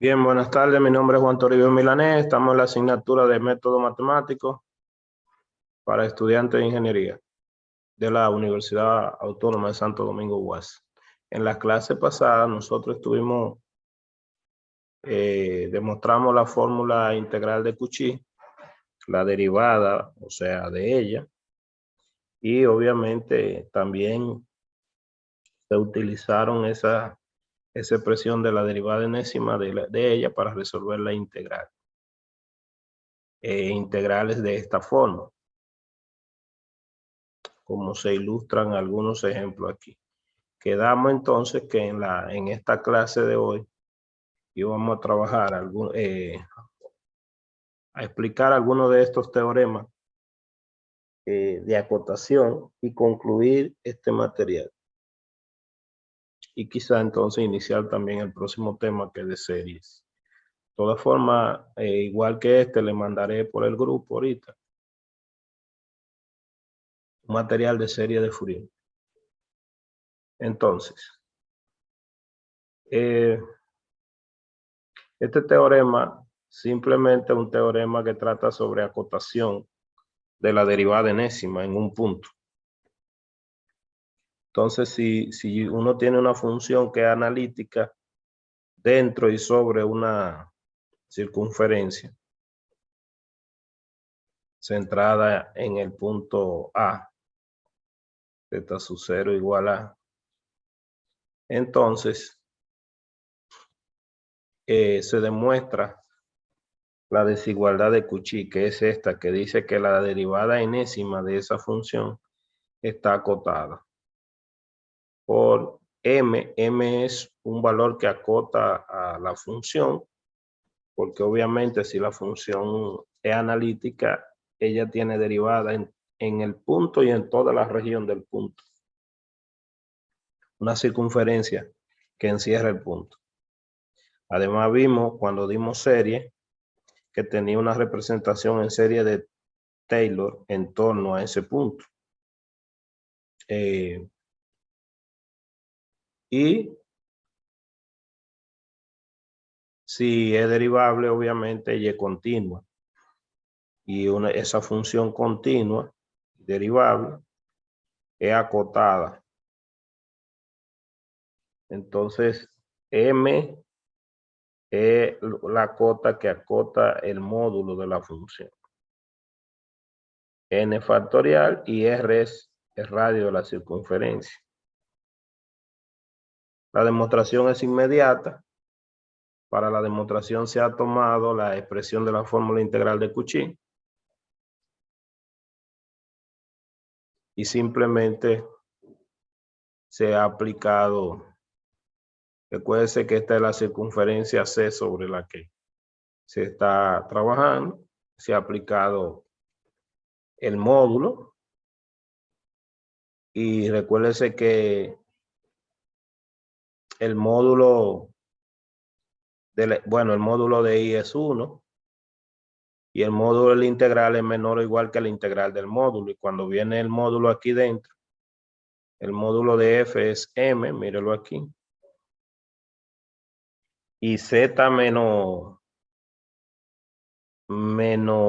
Bien, buenas tardes. Mi nombre es Juan Toribio Milanés. Estamos en la asignatura de método matemático para estudiantes de ingeniería de la Universidad Autónoma de Santo Domingo, UAS. En la clase pasada nosotros demostramos la fórmula integral de Cauchy, la derivada, o sea, de ella, y obviamente también se utilizaron esa expresión de la derivada enésima de ella para resolver la integral. Integrales de esta forma, como se ilustran algunos ejemplos aquí. Quedamos entonces que en esta clase de hoy íbamos a trabajar, a explicar algunos de estos teoremas de acotación y concluir este material. Y quizá entonces iniciar también el próximo tema, que es de series. De todas formas, igual que le mandaré por el grupo ahorita un material de serie de Fourier. Entonces, este teorema simplemente es un teorema que trata sobre acotación de la derivada enésima en un punto. Entonces, si uno tiene una función que es analítica dentro y sobre una circunferencia centrada en el punto A, zeta sub 0 igual a, entonces se demuestra la desigualdad de Cauchy, que es esta, que dice que la derivada enésima de esa función está acotada por m. M es un valor que acota a la función, porque obviamente si la función es analítica, ella tiene derivada en el punto y en toda la región del punto. Una circunferencia que encierra el punto. Además vimos cuando dimos serie que tenía una representación en serie de Taylor en torno a ese punto. Y si es derivable, obviamente ella es continua. Y esa función continua, derivable, es acotada. Entonces, M es la cota que acota el módulo de la función. N factorial y R es el radio de la circunferencia. La demostración es inmediata. Para la demostración se ha tomado la expresión de la fórmula integral de Cauchy y simplemente se ha aplicado. Recuerde que esta es la circunferencia C sobre la que se está trabajando. Se ha aplicado el módulo y recuérdese que el módulo el módulo de I es 1 y el módulo del integral es menor o igual que la integral del módulo, y cuando viene el módulo aquí dentro, el módulo de F es M, mírelo aquí, y Z menos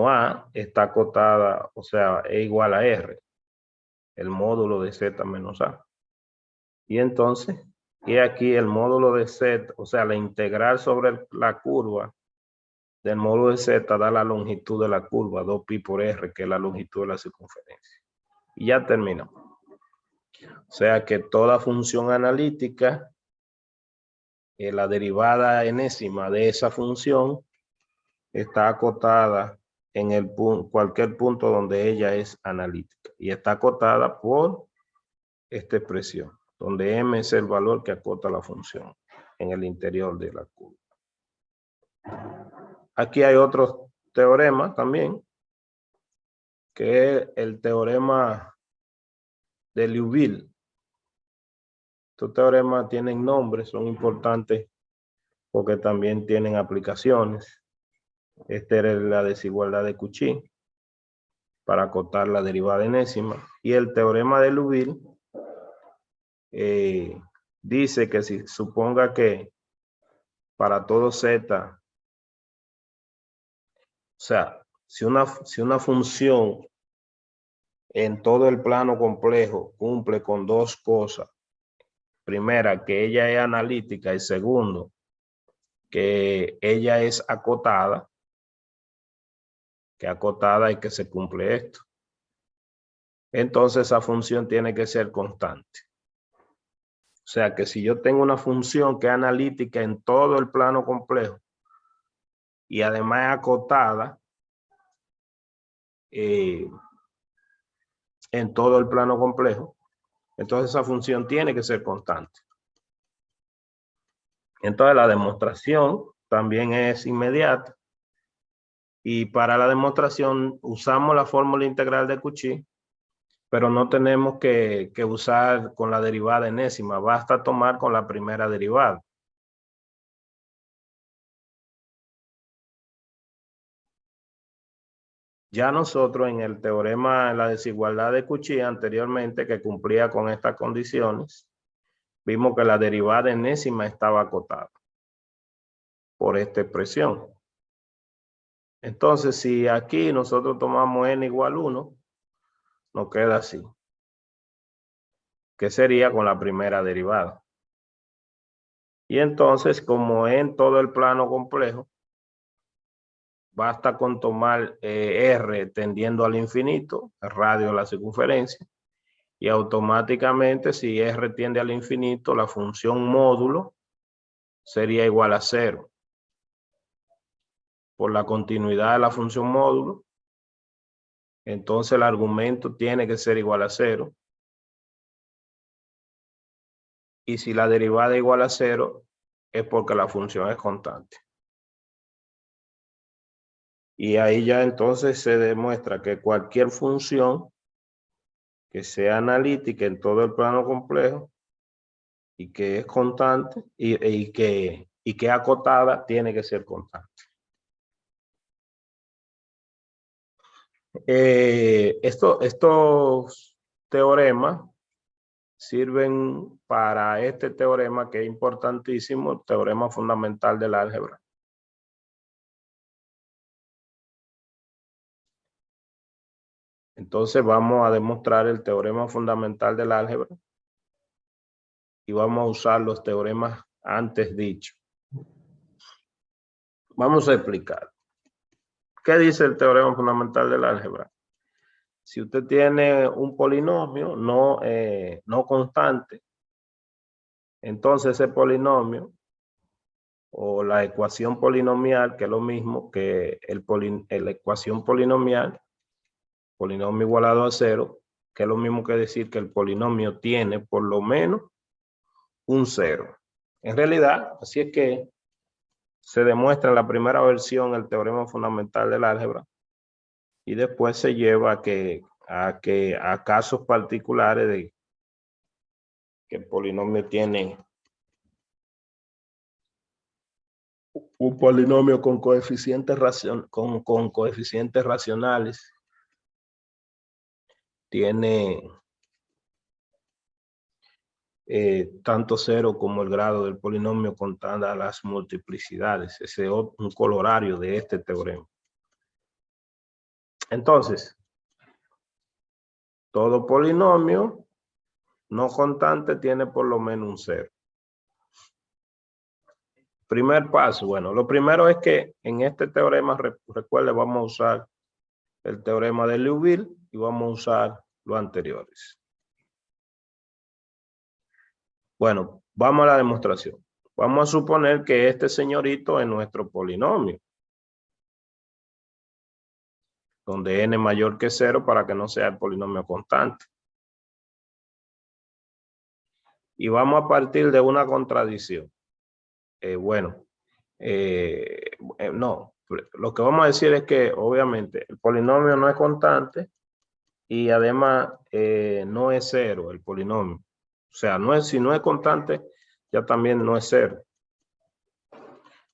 A está acotada, o sea, es igual a R, el módulo de Z menos A. Y entonces, y aquí el módulo de Z, o sea, la integral sobre la curva del módulo de Z da la longitud de la curva, 2pi por R, que es la longitud de la circunferencia. Y ya terminó. O sea que toda función analítica, la derivada enésima de esa función, está acotada en cualquier punto donde ella es analítica. Y está acotada por esta expresión, donde M es el valor que acota la función en el interior de la curva. Aquí hay otro teorema también, que es el teorema de Liouville. Estos teoremas tienen nombres, son importantes porque también tienen aplicaciones. Esta era la desigualdad de Cauchy para acotar la derivada enésima. Y el teorema de Liouville dice que si suponga que para todo Z. O sea, si una función en todo el plano complejo cumple con dos cosas. Primera, que ella es analítica, y segundo, que ella es acotada, que acotada y que se cumple esto. Entonces esa función tiene que ser constante. O sea que si yo tengo una función que es analítica en todo el plano complejo y además es acotada en todo el plano complejo, entonces esa función tiene que ser constante. Entonces la demostración también es inmediata. Y para la demostración usamos la fórmula integral de Cauchy, pero no tenemos que usar con la derivada enésima, basta tomar con la primera derivada. Ya nosotros en el teorema de la desigualdad de Cauchy anteriormente, que cumplía con estas condiciones, vimos que la derivada enésima estaba acotada por esta expresión. Entonces, si aquí nosotros tomamos n igual 1, nos queda así, que sería con la primera derivada. Y entonces, como en todo el plano complejo, basta con tomar R tendiendo al infinito, el radio de la circunferencia, y automáticamente si R tiende al infinito, la función módulo sería igual a 0. Por la continuidad de la función módulo, entonces el argumento tiene que ser igual a 0. Y si la derivada es igual a 0, es porque la función es constante. Y ahí ya entonces se demuestra que cualquier función que sea analítica en todo el plano complejo y que es constante y que es acotada, tiene que ser constante. Estos teoremas sirven para este teorema que es importantísimo, el teorema fundamental del álgebra. Entonces vamos a demostrar el teorema fundamental del álgebra y vamos a usar los teoremas antes dichos. Vamos a explicar. ¿Qué dice el teorema fundamental del álgebra? Si usted tiene un polinomio no constante, entonces ese polinomio o la ecuación polinomial, que es lo mismo que la ecuación polinomial, polinomio igualado a 0, que es lo mismo que decir que el polinomio tiene por lo menos un 0. En realidad, así es que se demuestra en la primera versión el teorema fundamental del álgebra y después se lleva a casos particulares de que el polinomio tiene un polinomio con coeficientes racionales, tiene tanto 0 como el grado del polinomio contando las multiplicidades. Ese es un colorario de este teorema. Entonces, todo polinomio no constante tiene por lo menos un 0. Primer paso, bueno, lo primero es que en este teorema, recuerde, vamos a usar el teorema de Liouville y vamos a usar los anteriores. Bueno, vamos a la demostración. Vamos a suponer que este señorito es nuestro polinomio, donde n mayor que 0 para que no sea el polinomio constante. Y vamos a partir de una contradicción. No, lo que vamos a decir es que obviamente el polinomio no es constante y además no es 0 el polinomio. O sea, si no es constante, ya también no es 0.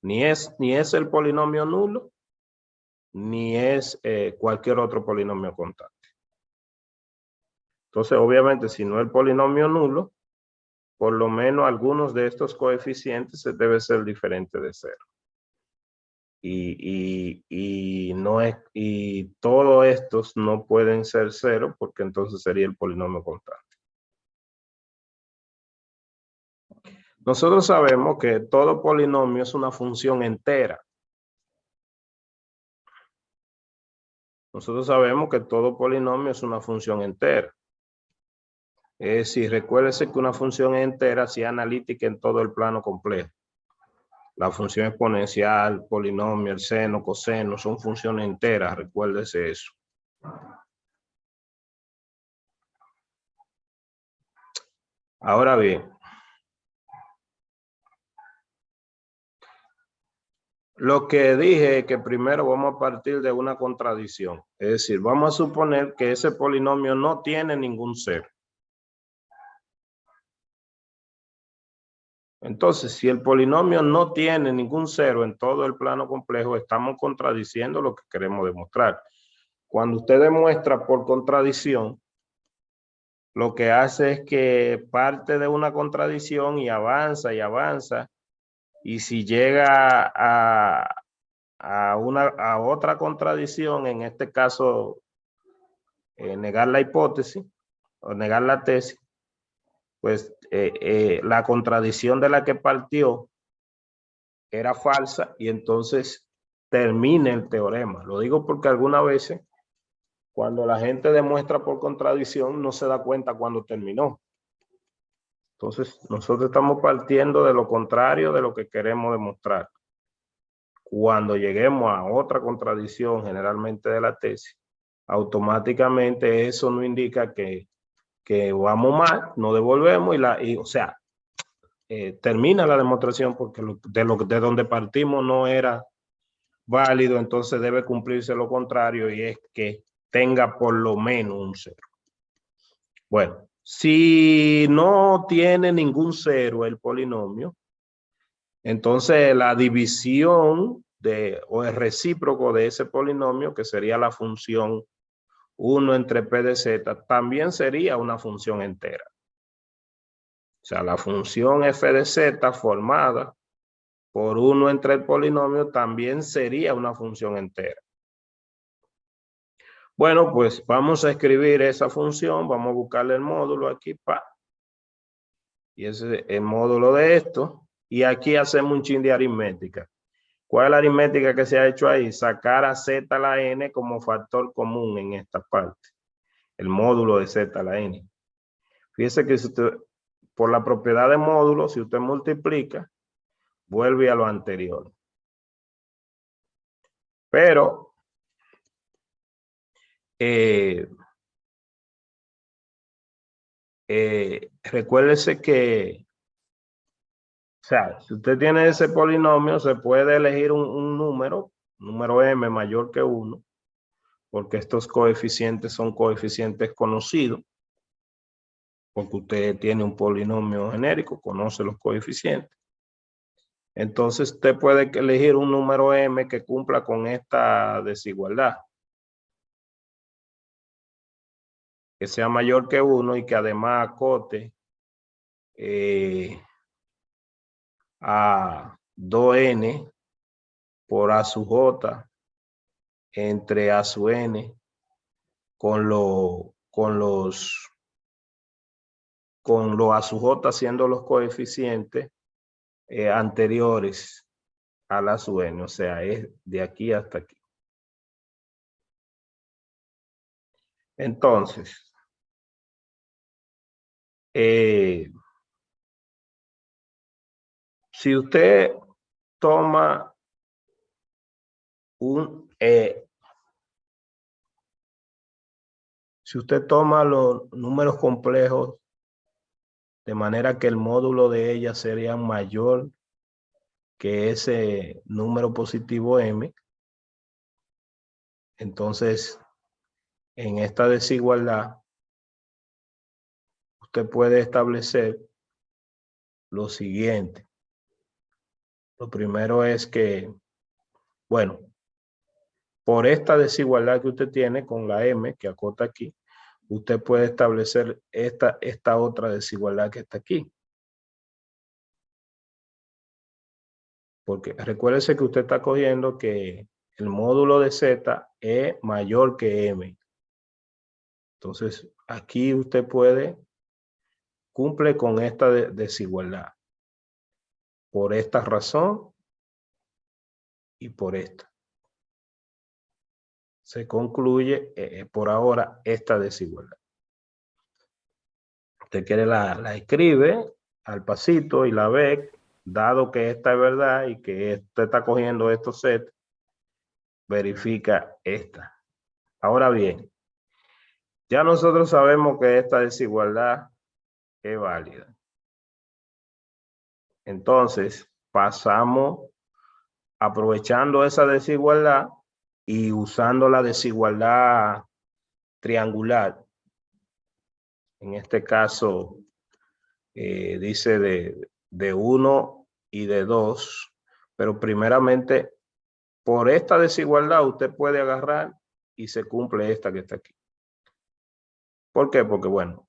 Ni es el polinomio nulo, ni es cualquier otro polinomio constante. Entonces, obviamente, si no es el polinomio nulo, por lo menos algunos de estos coeficientes debe ser diferente de 0. Y todos estos no pueden ser 0 porque entonces sería el polinomio constante. Nosotros sabemos que todo polinomio es una función entera. Nosotros sabemos que todo polinomio es una función entera. Es decir, recuérdese que una función entera sea analítica en todo el plano complejo. La función exponencial, polinomio, el seno, coseno, son funciones enteras, recuérdese eso. Ahora bien, lo que dije es que primero vamos a partir de una contradicción. Es decir, vamos a suponer que ese polinomio no tiene ningún cero. Entonces, si el polinomio no tiene ningún cero en todo el plano complejo, estamos contradiciendo lo que queremos demostrar. Cuando usted demuestra por contradicción, lo que hace es que parte de una contradicción y avanza y avanza. Y si llega a otra contradicción, en este caso, negar la hipótesis o negar la tesis, pues la contradicción de la que partió era falsa y entonces termina el teorema. Lo digo porque algunas veces cuando la gente demuestra por contradicción no se da cuenta cuando terminó. Entonces nosotros estamos partiendo de lo contrario de lo que queremos demostrar. Cuando lleguemos a otra contradicción generalmente de la tesis, automáticamente eso nos indica que vamos mal, nos devolvemos o sea, termina la demostración porque de donde partimos no era válido, entonces debe cumplirse lo contrario y es que tenga por lo menos un cero. Bueno, si no tiene ningún cero el polinomio, entonces la división o el recíproco de ese polinomio, que sería la función 1 entre p de z, también sería una función entera. O sea, la función f de z formada por 1 entre el polinomio también sería una función entera. Bueno, pues vamos a escribir esa función, vamos a buscarle el módulo aquí, y ese es el módulo de esto, y aquí hacemos un chin de aritmética. ¿Cuál es la aritmética que se ha hecho ahí? Sacar a z a la n como factor común en esta parte, el módulo de z a la n. Fíjese que si usted, por la propiedad de módulo, si usted multiplica, vuelve a lo anterior. Pero recuérdese que, o sea, si usted tiene ese polinomio, se puede elegir un número m mayor que 1, porque estos coeficientes son coeficientes conocidos, porque usted tiene un polinomio genérico, conoce los coeficientes. Entonces usted puede elegir un número m que cumpla con esta desigualdad, que sea mayor que 1 y que además acote a 2n por a sub j entre a sub n con los a sub j siendo los coeficientes anteriores a la sub n, o sea, es de aquí hasta aquí. Entonces, si usted toma si usted toma los números complejos de manera que el módulo de ella sería mayor que ese número positivo m, entonces en esta desigualdad usted puede establecer lo siguiente. Lo primero es que, bueno, por esta desigualdad que usted tiene con la m que acota aquí, usted puede establecer esta otra desigualdad que está aquí. Porque recuérdese que usted está cogiendo que el módulo de Z es mayor que M. Entonces, aquí usted cumple con esta desigualdad. Por esta razón y por esta. Se concluye por ahora esta desigualdad. Usted quiere la escribe al pasito y la ve, dado que esta es verdad y que usted está cogiendo estos sets, verifica esta. Ahora bien, ya nosotros sabemos que esta desigualdad es válida. Entonces, pasamos aprovechando esa desigualdad y usando la desigualdad triangular. En este caso, dice de 1 y de 2, pero primeramente, por esta desigualdad usted puede agarrar y se cumple esta que está aquí. ¿Por qué? Porque, bueno,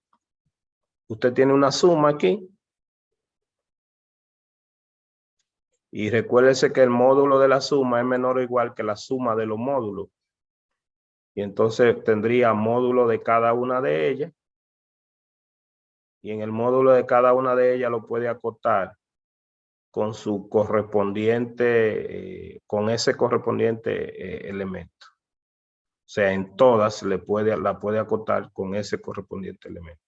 usted tiene una suma aquí y recuérdese que el módulo de la suma es menor o igual que la suma de los módulos. Y entonces tendría módulo de cada una de ellas. Y en el módulo de cada una de ellas lo puede acotar con su correspondiente, con ese correspondiente elemento. O sea, en todas la puede acotar con ese correspondiente elemento.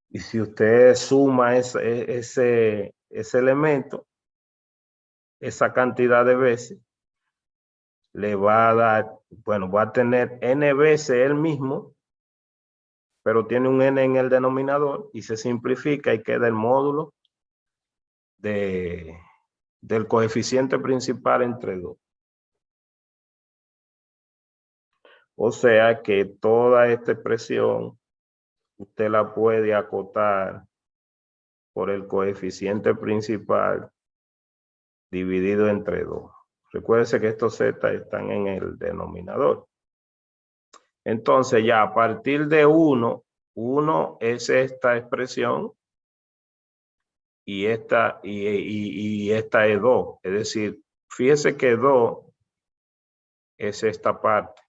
Y si usted suma ese elemento, esa cantidad de veces, le va a dar, bueno, va a tener n veces el mismo, pero tiene un n en el denominador y se simplifica y queda el módulo del coeficiente principal entre 2. O sea que toda esta expresión usted la puede acotar por el coeficiente principal dividido entre 2. Recuérdese que estos z están en el denominador. Entonces ya a partir de 1 es esta expresión y esta es 2. Es decir, fíjese que 2 es esta parte.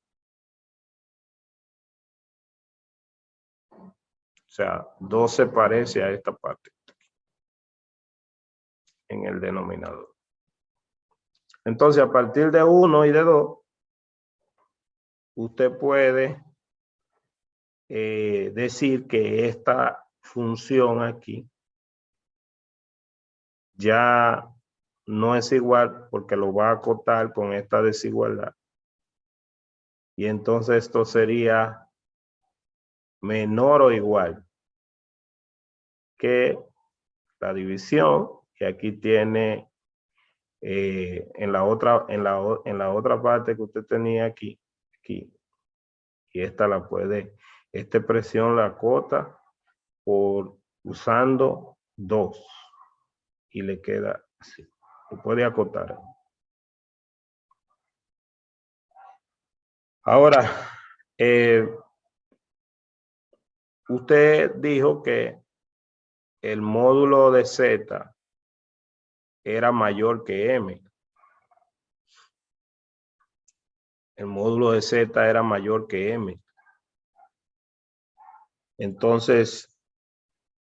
O sea, 2 se parece a esta parte en el denominador. Entonces, a partir de 1 y de 2, usted puede decir que esta función aquí ya no es igual porque lo va a acotar con esta desigualdad. Y entonces esto sería menor o igual que la división que aquí tiene en la otra parte que usted tenía aquí. Y esta esta expresión la acota por usando 2 y le queda así. Lo puede acotar. Ahora, usted dijo que el módulo de Z era mayor que M. El módulo de Z era mayor que M. Entonces,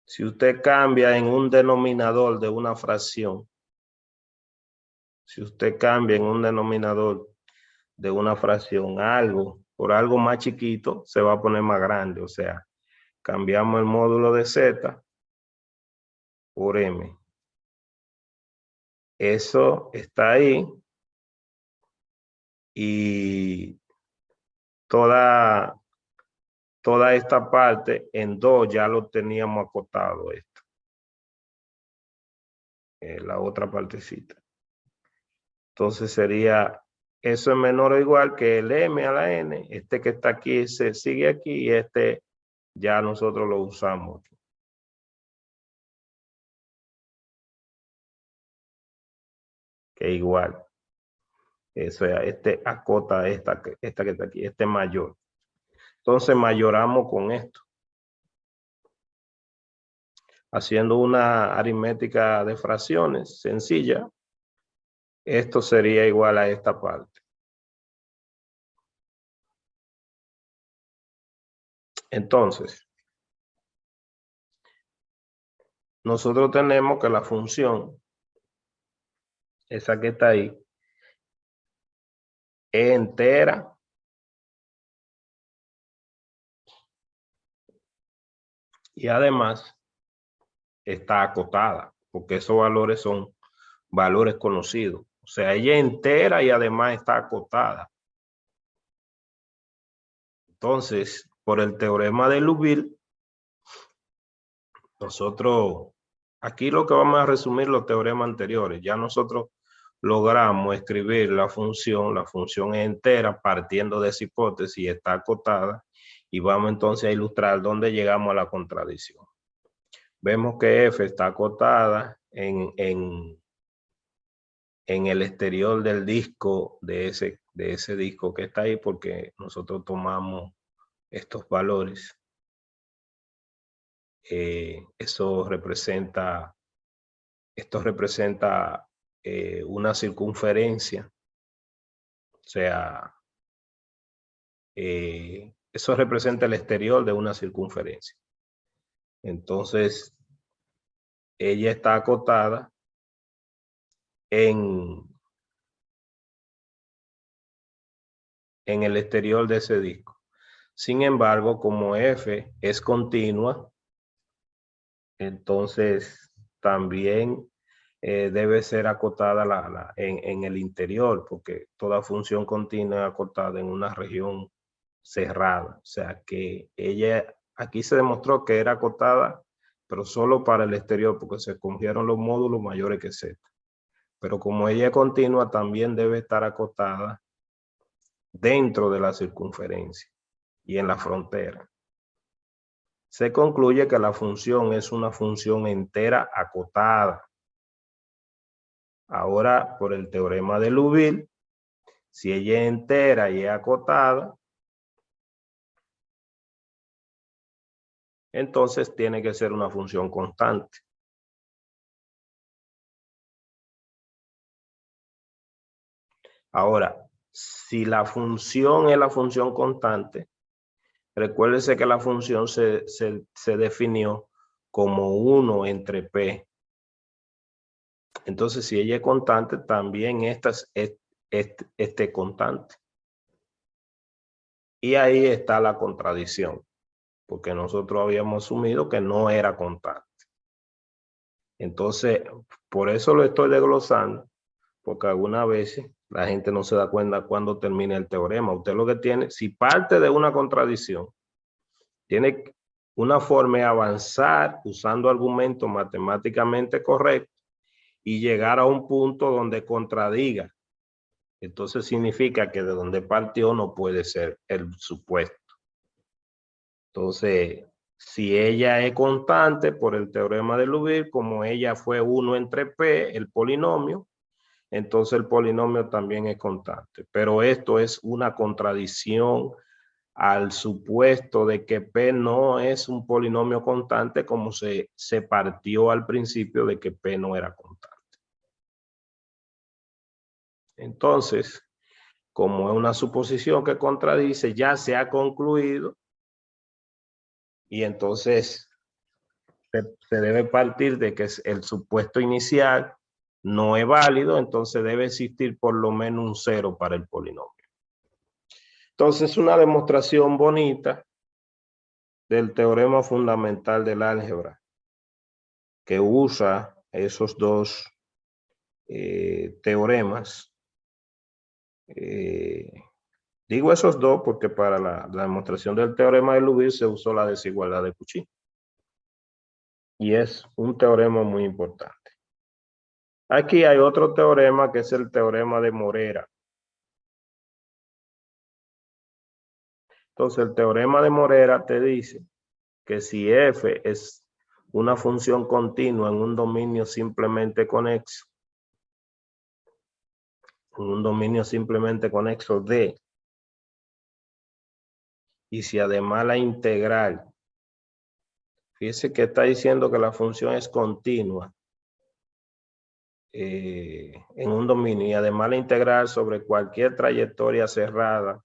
si usted cambia en un denominador de una fracción, si usted cambia en un denominador de una fracción algo, por algo más chiquito, se va a poner más grande. O sea, cambiamos el módulo de Z por M. Eso está ahí. Y toda esta parte en 2 ya lo teníamos acotado esto. La otra partecita. Entonces sería, eso es menor o igual que el M a la N. Este que está aquí se sigue aquí y este ya nosotros lo usamos aquí. Que igual. Eso es, este acota esta que está aquí, este mayor. Entonces mayoramos con esto. haciendo una aritmética de fracciones sencilla, esto sería igual a esta parte. Entonces, nosotros tenemos que la función, esa que está ahí, es entera y además está acotada, porque esos valores son valores conocidos. O sea, ella es entera y además está acotada. Entonces, por el teorema de Liouville, nosotros, aquí lo que vamos a resumir los teoremas anteriores, ya nosotros logramos escribir la función es entera partiendo de esa hipótesis y está acotada, y vamos entonces a ilustrar dónde llegamos a la contradicción. Vemos que F está acotada en el exterior del disco, de ese disco que está ahí, porque nosotros tomamos estos valores. Esto representa una circunferencia, o sea, eso representa el exterior de una circunferencia. Entonces, ella está acotada en el exterior de ese disco. Sin embargo, como F es continua, entonces también debe ser acotada en el interior, porque toda función continua es acotada en una región cerrada. O sea que ella, aquí se demostró que era acotada, pero solo para el exterior, porque se escogieron los módulos mayores que Z. Pero como ella es continua, también debe estar acotada dentro de la circunferencia y en la frontera. Se concluye que la función es una función entera acotada. Ahora, por el teorema de Liouville, si ella es entera y es acotada, entonces tiene que ser una función constante. Ahora, si la función es la función constante, recuérdese que la función se definió como 1 entre P. Entonces, si ella es constante, también esta es constante. Y ahí está la contradicción, porque nosotros habíamos asumido que no era constante. Entonces, por eso lo estoy desglosando, porque algunas veces la gente no se da cuenta cuando termina el teorema. Usted lo que tiene, si parte de una contradicción, tiene una forma de avanzar usando argumentos matemáticamente correctos y llegar a un punto donde contradiga. Entonces significa que de donde partió no puede ser el supuesto. Entonces, si ella es constante por el teorema de Liouville, como ella fue 1 entre P, el polinomio, entonces el polinomio también es constante. Pero esto es una contradicción al supuesto de que P no es un polinomio constante, como se partió al principio de que P no era constante. Entonces, como es una suposición que contradice, ya se ha concluido y entonces se debe partir de que el supuesto inicial no es válido, entonces debe existir por lo menos un 0 para el polinomio. Entonces, una demostración bonita del teorema fundamental del álgebra que usa esos dos teoremas. Digo esos dos porque para la demostración del teorema de Liouville se usó la desigualdad de Cauchy. Y es un teorema muy importante. Aquí hay otro teorema que es el teorema de Morera. Entonces, el teorema de Morera te dice que si f es una función continua en un dominio simplemente conexo, D, y si además la integral Fíjese que está diciendo que la función es continua en un dominio y además la integral sobre cualquier trayectoria cerrada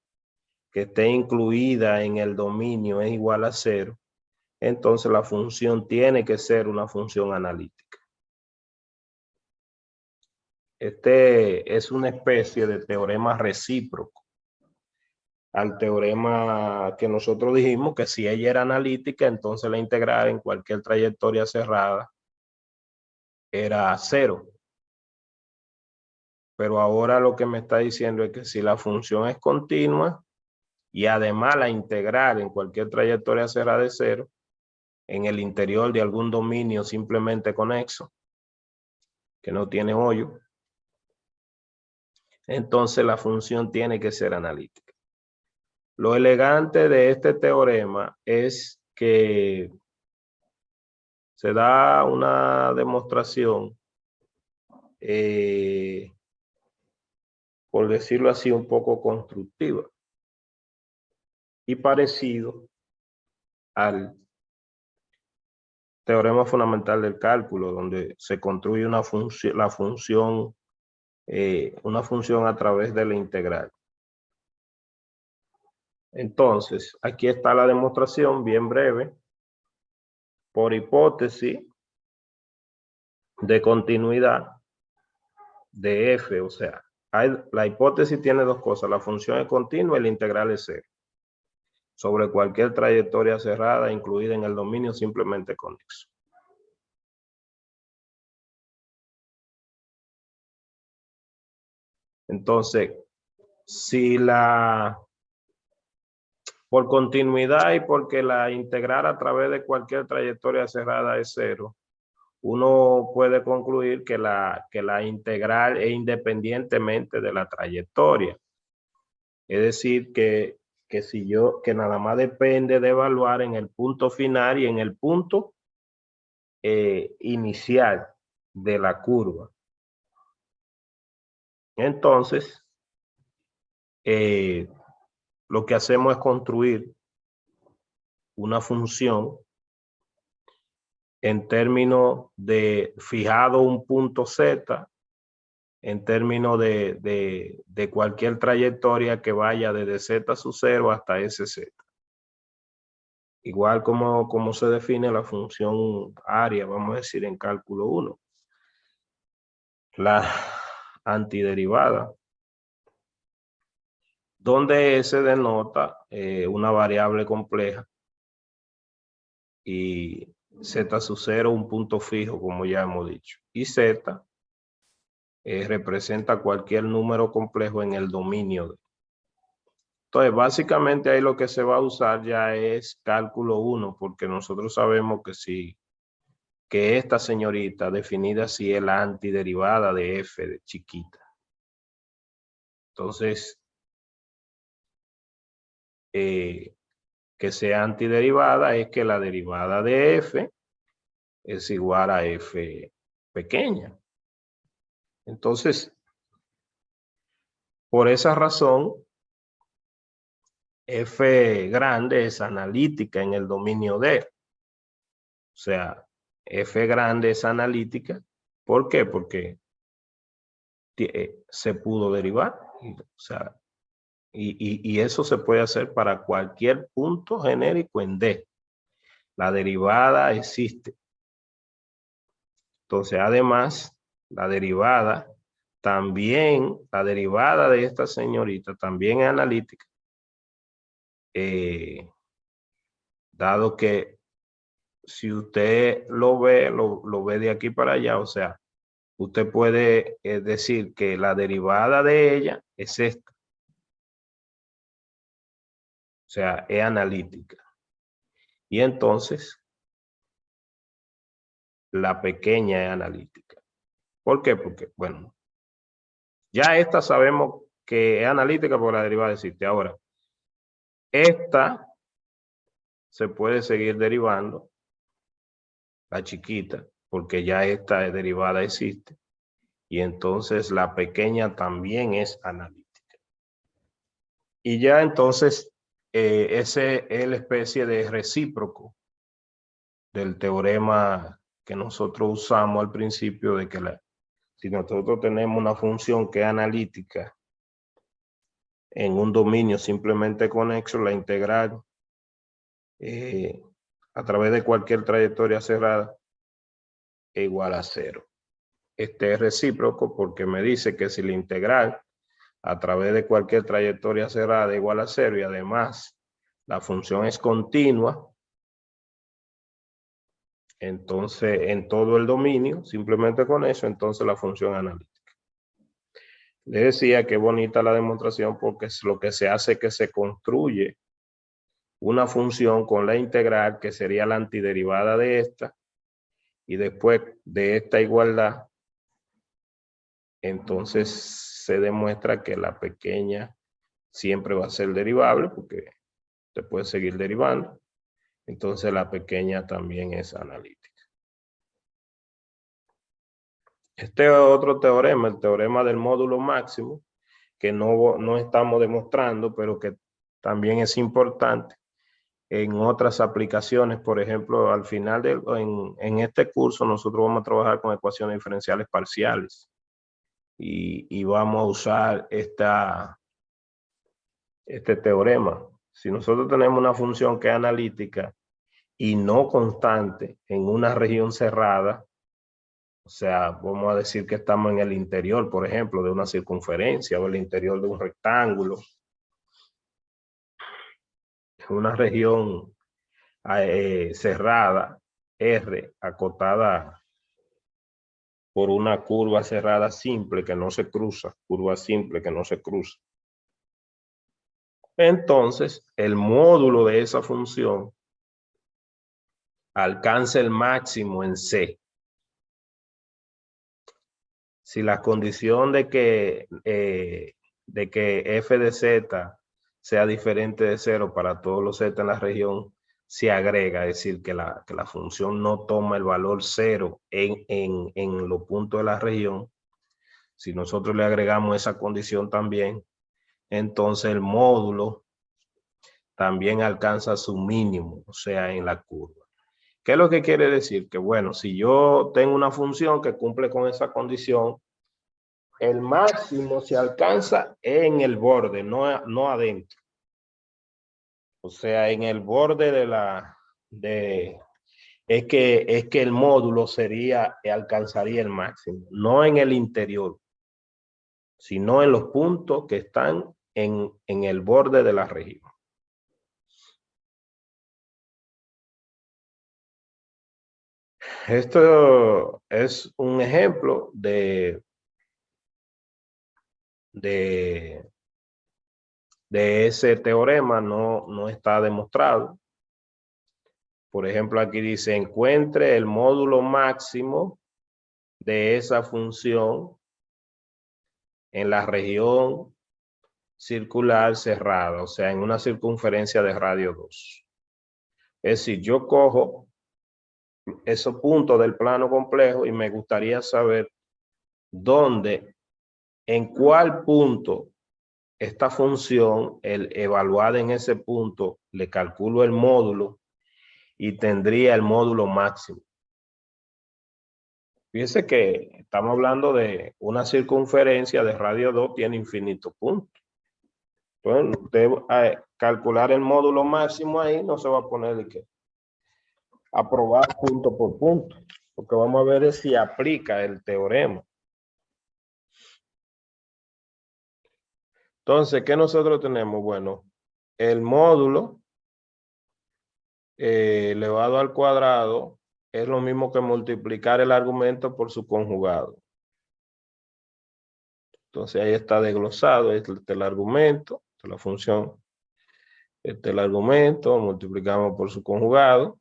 que esté incluida en el dominio es igual a 0, entonces la función tiene que ser una función analítica. Este es una especie de teorema recíproco al teorema que nosotros dijimos que si ella era analítica, entonces la integral en cualquier trayectoria cerrada era 0. Pero ahora lo que me está diciendo es que si la función es continua y además la integral en cualquier trayectoria cerrada es 0, en el interior de algún dominio simplemente conexo, que no tiene hoyo, entonces la función tiene que ser analítica. Lo elegante de este teorema es que se da una demostración, por decirlo así, un poco constructiva y parecido al teorema fundamental del cálculo, donde se construye una función, una función a través de la integral. Entonces, aquí está la demostración bien breve. Por hipótesis de continuidad de f, o sea, la hipótesis tiene dos cosas, la función es continua y la integral es 0. Sobre cualquier trayectoria cerrada incluida en el dominio simplemente conexo. Entonces, si por continuidad y porque la integral a través de cualquier trayectoria cerrada es 0, uno puede concluir que la integral es independientemente de la trayectoria. Es decir, que que nada más depende de evaluar en el punto final y en el punto inicial de la curva. Entonces, lo que hacemos es construir una función en términos de fijado un punto Z, en términos de cualquier trayectoria que vaya desde Z sub 0 hasta SZ. Igual como se define la función área, vamos a decir en cálculo 1. La antiderivada, donde S denota una variable compleja y Z sub 0 un punto fijo, como ya hemos dicho. Y Z representa cualquier número complejo en el dominio de. Entonces, básicamente ahí lo que se va a usar ya es cálculo 1, porque nosotros sabemos que esta señorita definida así es la antiderivada de f de chiquita. Entonces, que sea antiderivada es que la derivada de f es igual a f pequeña. Entonces, por esa razón, f grande es analítica en el dominio D. O sea, f grande es analítica. ¿Por qué? Porque se pudo derivar. O sea, y eso se puede hacer para cualquier punto genérico en D. La derivada existe. Entonces, además, la derivada de esta señorita también es analítica. Dado que si usted lo ve de aquí para allá, o sea, usted puede decir que la derivada de ella es esta. O sea, es analítica. Y entonces, la pequeña es analítica. ¿Por qué? Porque, bueno, ya esta sabemos que es analítica por la derivada existe. Ahora, esta se puede seguir derivando, la chiquita, porque ya esta derivada existe. Y entonces la pequeña también es analítica. Y ya entonces, ese es la especie de recíproco del teorema que nosotros usamos al principio de que si nosotros tenemos una función que es analítica en un dominio simplemente conexo, la integral a través de cualquier trayectoria cerrada es igual a 0. Este es recíproco porque me dice que si la integral a través de cualquier trayectoria cerrada es igual a 0 y además la función es continua, entonces en todo el dominio, simplemente con eso, entonces la función analítica. Le decía que bonita la demostración porque lo que se hace es que se construye una función con la integral que sería la antiderivada de esta y después de esta igualdad, entonces se demuestra que la pequeña siempre va a ser derivable porque se puede seguir derivando. Entonces la pequeña también es analítica. Este otro teorema, el teorema del módulo máximo, que no estamos demostrando, pero que también es importante en otras aplicaciones. Por ejemplo, al final en este curso nosotros vamos a trabajar con ecuaciones diferenciales parciales y vamos a usar este teorema. Si nosotros tenemos una función que es analítica y no constante en una región cerrada, o sea, vamos a decir que estamos en el interior, por ejemplo, de una circunferencia o el interior de un rectángulo, una región cerrada, R, acotada por una curva cerrada simple que no se cruza, curva simple que no se cruza. Entonces, el módulo de esa función alcanza el máximo en C. Si la condición de que f de z sea diferente de 0 para todos los z en la región se agrega, es decir, que la función no toma el valor 0 en los puntos de la región. Si nosotros le agregamos esa condición también, entonces el módulo también alcanza su mínimo, o sea, en la curva. ¿Qué es lo que quiere decir? Que bueno, si yo tengo una función que cumple con esa condición, el máximo se alcanza en el borde, no adentro. O sea, en el borde es que el módulo alcanzaría el máximo, no en el interior, sino en los puntos que están en el borde de la región. Esto es un ejemplo de ese teorema, no está demostrado. Por ejemplo, aquí dice, encuentre el módulo máximo de esa función en la región circular cerrada, o sea, en una circunferencia de radio 2. Es decir, yo cojo esos puntos del plano complejo y me gustaría saber dónde, en cuál punto esta función, evaluada en ese punto, le calculo el módulo y tendría el módulo máximo. Fíjense que estamos hablando de una circunferencia de radio 2, tiene infinitos puntos. Entonces, usted calcular el módulo máximo ahí no se va a poner de que aprobar punto por punto, porque vamos a ver si aplica el teorema. Entonces, ¿qué nosotros tenemos? Bueno, el módulo elevado al cuadrado es lo mismo que multiplicar el argumento por su conjugado. Entonces ahí está desglosado, este es el argumento, esta es la función, este es el argumento, multiplicamos por su conjugado.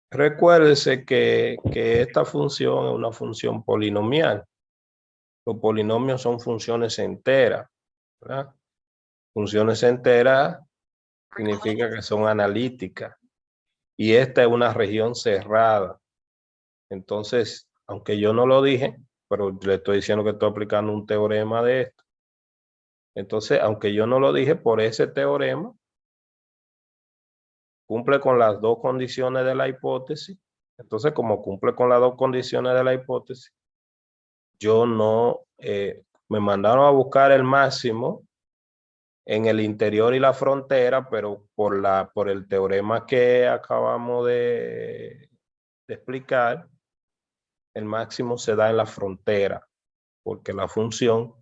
Recuérdese que esta función es una función polinomial. Los polinomios son funciones enteras, ¿verdad? Funciones enteras significa que son analíticas. Y esta es una región cerrada. Entonces, aunque yo no lo dije, pero le estoy diciendo que estoy aplicando un teorema de esto. Entonces, aunque yo no lo dije, por ese teorema, cumple con las dos condiciones de la hipótesis. Entonces, como cumple con las dos condiciones de la hipótesis, yo no, me mandaron a buscar el máximo en el interior y la frontera, pero por el teorema que acabamos de explicar, el máximo se da en la frontera, porque la función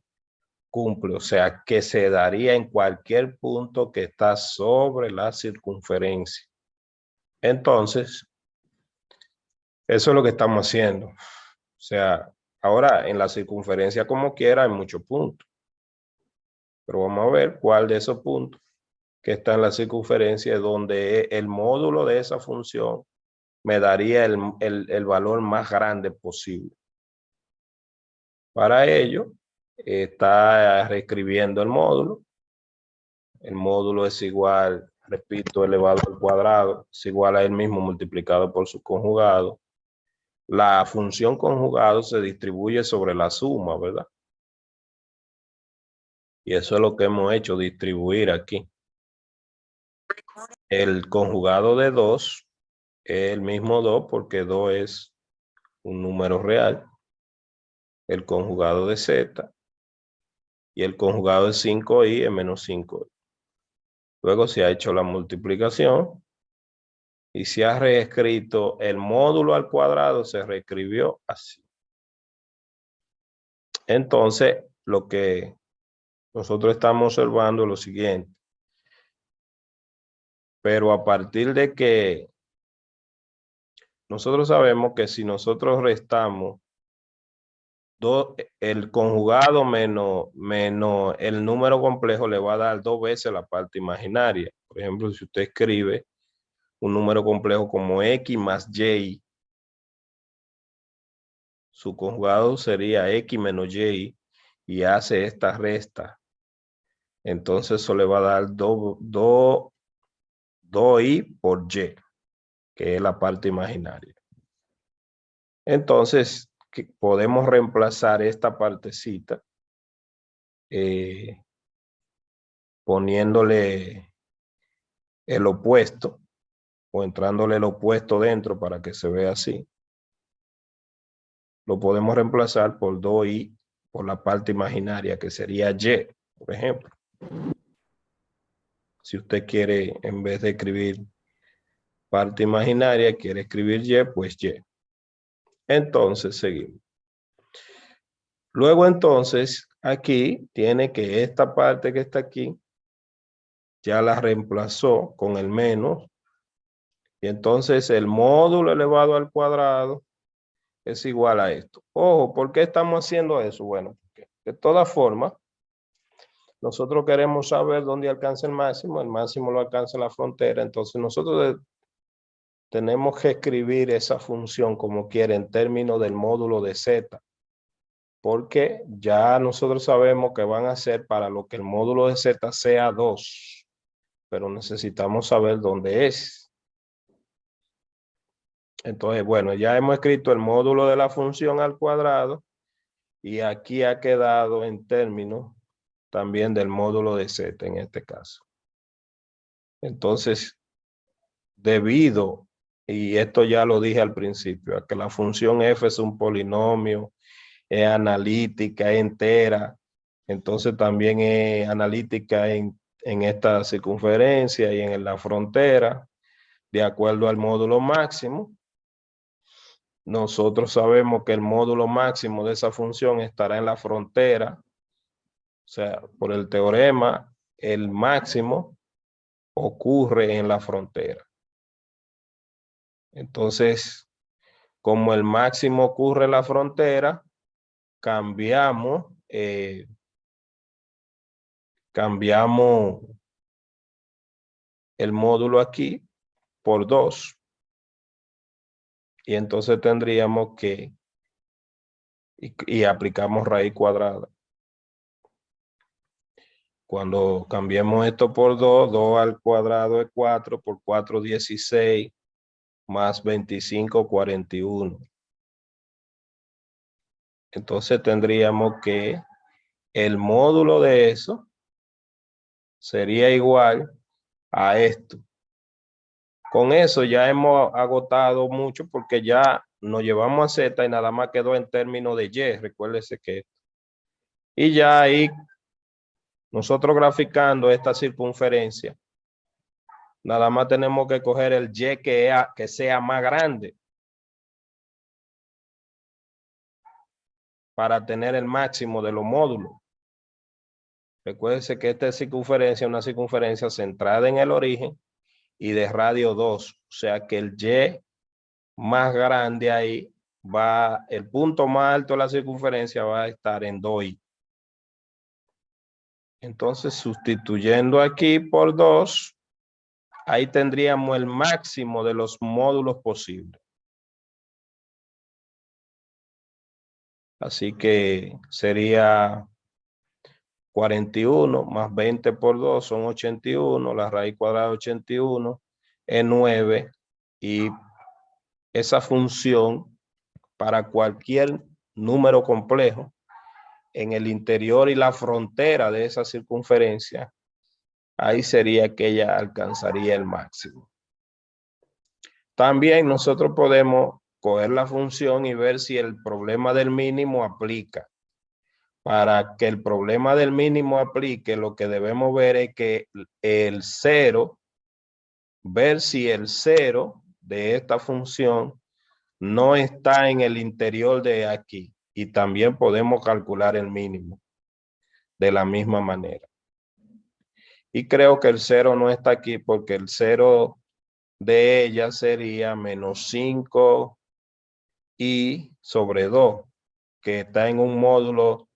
cumple, o sea, que se daría en cualquier punto que está sobre la circunferencia. Entonces, eso es lo que estamos haciendo. O sea, ahora en la circunferencia como quiera hay muchos puntos, pero vamos a ver cuál de esos puntos que está en la circunferencia donde el módulo de esa función me daría el valor más grande posible. Para ello, está reescribiendo el módulo. El módulo es igual, repito, elevado al cuadrado, es igual a él mismo multiplicado por su conjugado. La función conjugado se distribuye sobre la suma, ¿verdad? Y eso es lo que hemos hecho, distribuir aquí. El conjugado de 2 es el mismo 2 porque 2 es un número real. El conjugado de z y el conjugado de 5i es menos 5i. Luego se ha hecho la multiplicación y se ha reescrito el módulo al cuadrado, se reescribió así. Entonces, lo que nosotros estamos observando es lo siguiente. Pero a partir de que nosotros sabemos que si nosotros restamos el conjugado menos el número complejo le va a dar 2 veces la parte imaginaria. Por ejemplo, si usted escribe un número complejo como x más y, su conjugado sería x menos y hace esta resta. Entonces eso le va a dar 2i por y, que es la parte imaginaria. Entonces, podemos reemplazar esta partecita poniéndole el opuesto o entrándole el opuesto dentro para que se vea así. Lo podemos reemplazar por 2i por la parte imaginaria, que sería y, por ejemplo. Si usted quiere, en vez de escribir parte imaginaria, quiere escribir y, pues y. Entonces, seguimos. Luego, entonces, aquí tiene que esta parte que está aquí, ya la reemplazó con el menos. Y entonces el módulo elevado al cuadrado es igual a esto. Ojo, ¿por qué estamos haciendo eso? Bueno, porque de todas formas, nosotros queremos saber dónde alcanza el máximo lo alcanza la frontera, entonces nosotros tenemos que escribir esa función como quiera en términos del módulo de z, porque ya nosotros sabemos que van a ser para lo que el módulo de z sea 2, pero necesitamos saber dónde es. Entonces, bueno, ya hemos escrito el módulo de la función al cuadrado y aquí ha quedado en términos también del módulo de z en este caso. Entonces, debido, y esto ya lo dije al principio, a que la función f es un polinomio, es analítica, es entera, entonces también es analítica en esta circunferencia y en la frontera, de acuerdo al módulo máximo. Nosotros sabemos que el módulo máximo de esa función estará en la frontera. O sea, por el teorema, el máximo ocurre en la frontera. Entonces, como el máximo ocurre en la frontera, cambiamos el módulo aquí por 2. Y entonces tendríamos que, y aplicamos raíz cuadrada. Cuando cambiemos esto por 2, 2 al cuadrado es 4, por 4, 16, más 25, 41. Entonces tendríamos que el módulo de eso sería igual a esto. Con eso ya hemos agotado mucho porque ya nos llevamos a Z y nada más quedó en términos de Y. Recuérdese que. Y ya ahí nosotros graficando esta circunferencia, nada más tenemos que coger el Y que sea más grande para tener el máximo de los módulos. Recuérdense que esta circunferencia es una circunferencia centrada en el origen y de radio 2. O sea que el Y más grande ahí va, el punto más alto de la circunferencia va a estar en 2i. Entonces, sustituyendo aquí por 2, ahí tendríamos el máximo de los módulos posibles. Así que sería 41 más 20 por 2 son 81, la raíz cuadrada de 81 es 9 y esa función para cualquier número complejo en el interior y la frontera de esa circunferencia, ahí sería que ella alcanzaría el máximo. También nosotros podemos coger la función y ver si el problema del mínimo aplica. Para que el problema del mínimo aplique, lo que debemos ver es que el 0, ver si el 0 de esta función no está en el interior de aquí. Y también podemos calcular el mínimo de la misma manera. Y creo que el 0 no está aquí porque el 0 de ella sería menos 5 y sobre 2, que está en un módulo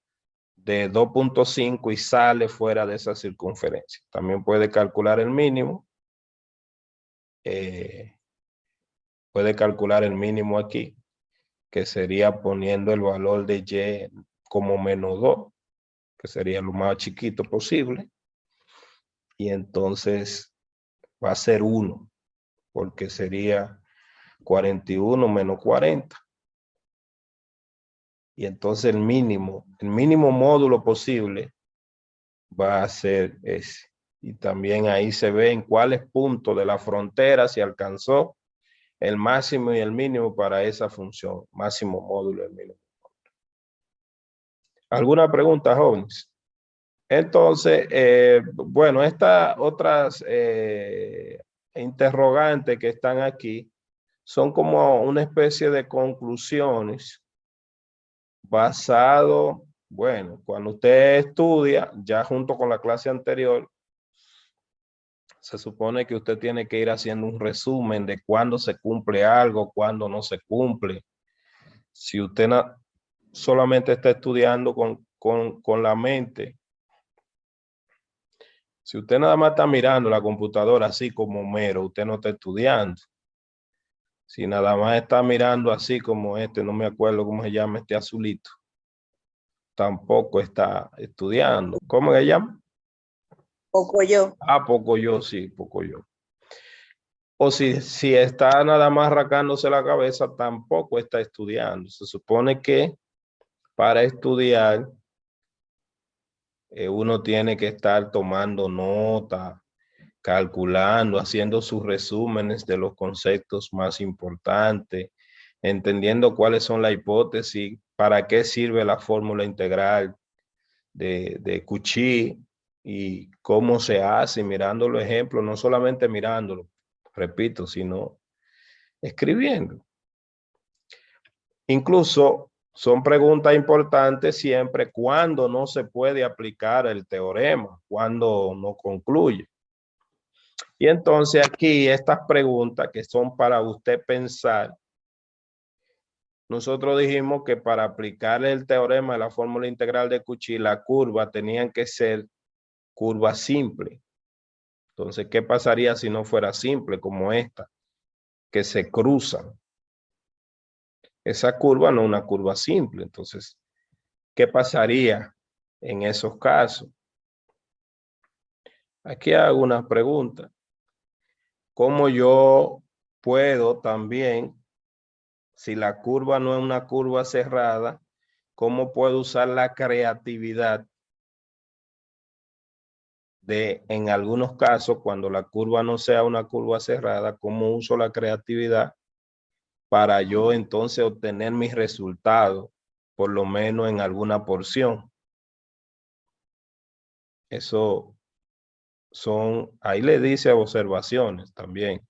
de 2.5 y sale fuera de esa circunferencia. También puede calcular el mínimo. Puede calcular el mínimo aquí, que sería poniendo el valor de Y como menos 2, que sería lo más chiquito posible. Y entonces va a ser 1, porque sería 41 menos 40. Y entonces el mínimo módulo posible va a ser ese. Y también ahí se ve en cuáles puntos de la frontera se alcanzó el máximo y el mínimo para esa función, máximo módulo y el mínimo. ¿Alguna pregunta, jóvenes? Entonces, bueno, estas otras interrogantes que están aquí son como una especie de conclusiones basado, bueno, cuando usted estudia, ya junto con la clase anterior, se supone que usted tiene que ir haciendo un resumen de cuándo se cumple algo, cuándo no se cumple. Si usted solamente está estudiando con la mente, si usted nada más está mirando la computadora así como mero, usted no está estudiando. Si nada más está mirando así como no me acuerdo cómo se llama este azulito, tampoco está estudiando. ¿Cómo se llama? Pocoyo. Ah, Pocoyo, sí, Pocoyo. O si está nada más rascándose la cabeza, tampoco está estudiando. Se supone que para estudiar uno tiene que estar tomando nota, calculando, haciendo sus resúmenes de los conceptos más importantes, entendiendo cuáles son las hipótesis, para qué sirve la fórmula integral de Cauchy y cómo se hace, mirando los ejemplos, no solamente mirándolo, repito, sino escribiendo. Incluso son preguntas importantes siempre cuando no se puede aplicar el teorema, cuando no concluye. Y entonces aquí estas preguntas que son para usted pensar, nosotros dijimos que para aplicar el teorema de la fórmula integral de Cauchy, la curva tenían que ser curva simple. Entonces, ¿qué pasaría si no fuera simple como esta? Que se cruzan. Esa curva no es una curva simple. Entonces, ¿qué pasaría en esos casos? Aquí hago una pregunta. ¿Cómo yo puedo también, si la curva no es una curva cerrada, cómo puedo usar la creatividad de, en algunos casos, cuando la curva no sea una curva cerrada, cómo uso la creatividad para yo entonces obtener mis resultados, por lo menos en alguna porción. Eso son, ahí le dice observaciones también.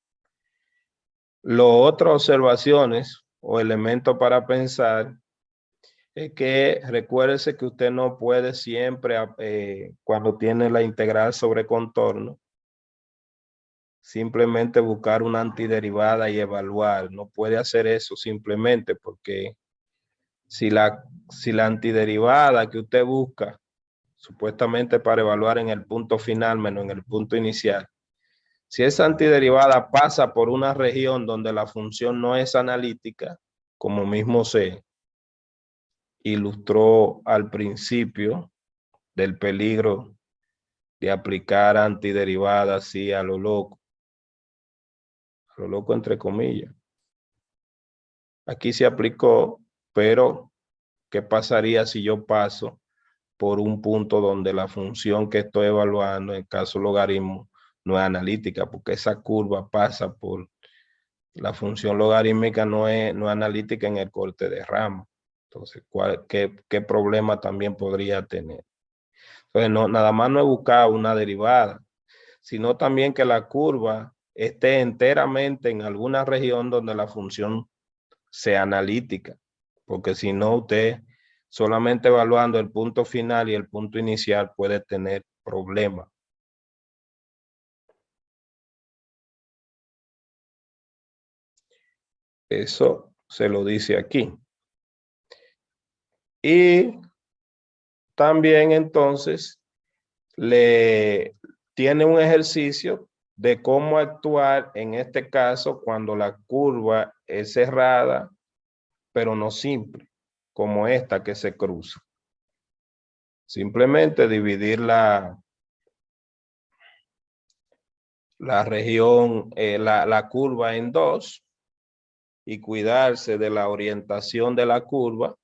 Lo otras observaciones o elementos para pensar es que recuérdese que usted no puede siempre, cuando tiene la integral sobre contorno, simplemente buscar una antiderivada y evaluar. No puede hacer eso simplemente porque si la antiderivada que usted busca, supuestamente para evaluar en el punto final menos en el punto inicial, si esa antiderivada pasa por una región donde la función no es analítica, como mismo se ilustró al principio del peligro de aplicar antiderivadas así a lo loco entre comillas. Aquí se aplicó, pero ¿qué pasaría si yo paso por un punto donde la función que estoy evaluando, en caso logaritmo, no es analítica? Porque esa curva pasa por la función logarítmica, no es analítica en el corte de rama. Entonces, ¿qué problema también podría tener? Entonces, no, nada más no es buscar una derivada, sino también que la curva esté enteramente en alguna región donde la función sea analítica, porque si no, usted solamente evaluando el punto final y el punto inicial puede tener problemas. Eso se lo dice aquí. Y también entonces le tiene un ejercicio de cómo actuar en este caso cuando la curva es cerrada, pero no simple, como esta que se cruza. Simplemente dividir la región, la curva en dos y cuidarse de la orientación de la curva,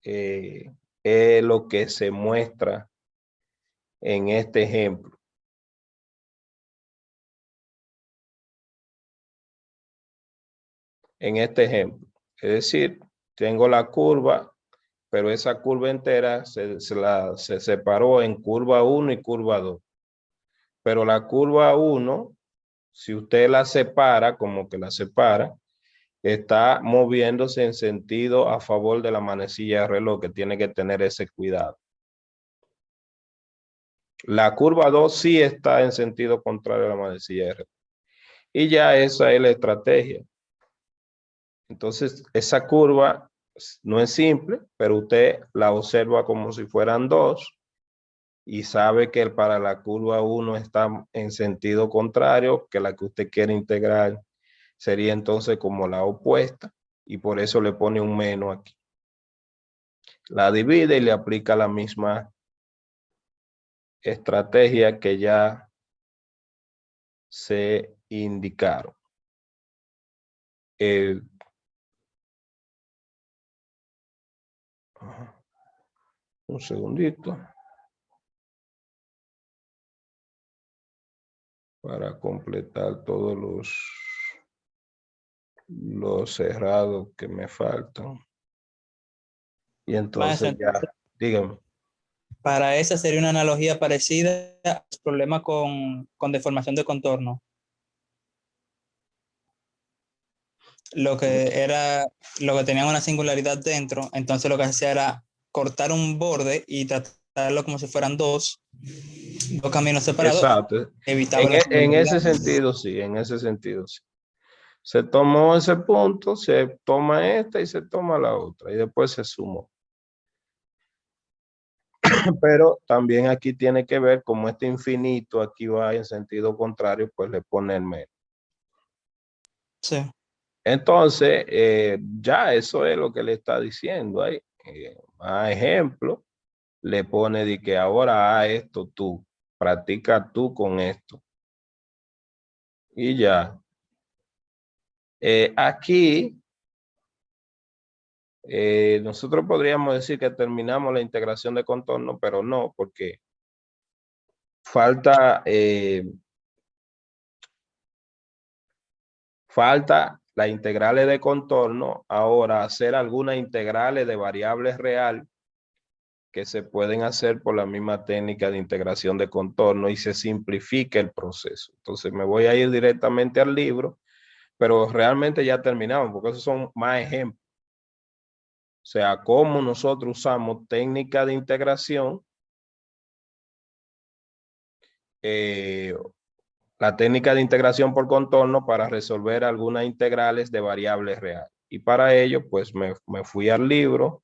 es lo que se muestra en este ejemplo. En este ejemplo, es decir, tengo la curva, pero esa curva entera se separó en curva 1 y curva 2. Pero la curva 1, si usted la separa, como que la separa, está moviéndose en sentido a favor de la manecilla de reloj, que tiene que tener ese cuidado. La curva 2 sí está en sentido contrario a la manecilla de reloj. Y ya esa es la estrategia. Entonces, esa curva no es simple, pero usted la observa como si fueran dos y sabe que para la curva 1 está en sentido contrario, que la que usted quiere integrar sería entonces como la opuesta, y por eso le pone un menos aquí. La divide y le aplica la misma estrategia que ya se indicaron. Un segundito para completar todos los cerrados que me faltan. Y entonces Maestro, ya, dígame. para esa sería una analogía parecida a los problemas con deformación de contorno. Lo que tenía una singularidad dentro, entonces lo que hacía era cortar un borde y tratarlo como si fueran dos caminos separados, Exacto. evitaba la En singularidad. ese sentido, sí, en ese sentido, sí. Se tomó ese punto, se toma esta y se toma la otra y después se sumó. Pero también aquí tiene que ver como este infinito aquí va en sentido contrario, pues le pone el menos. Sí. Entonces, ya eso es lo que le está diciendo ahí. Más ejemplo, le pone de que ahora haz esto tú, practica tú con esto. Y ya. Aquí, nosotros podríamos decir que terminamos la integración de contorno, pero no, porque falta, falta las integrales de contorno. Ahora hacer algunas integrales de variables real que se pueden hacer por la misma técnica de integración de contorno y se simplifica el proceso. Entonces me voy a ir directamente al libro, pero realmente ya terminamos porque esos son más ejemplos. O sea, cómo nosotros usamos técnica de integración, la técnica de integración por contorno para resolver algunas integrales de variables reales. Y para ello, pues me fui al libro.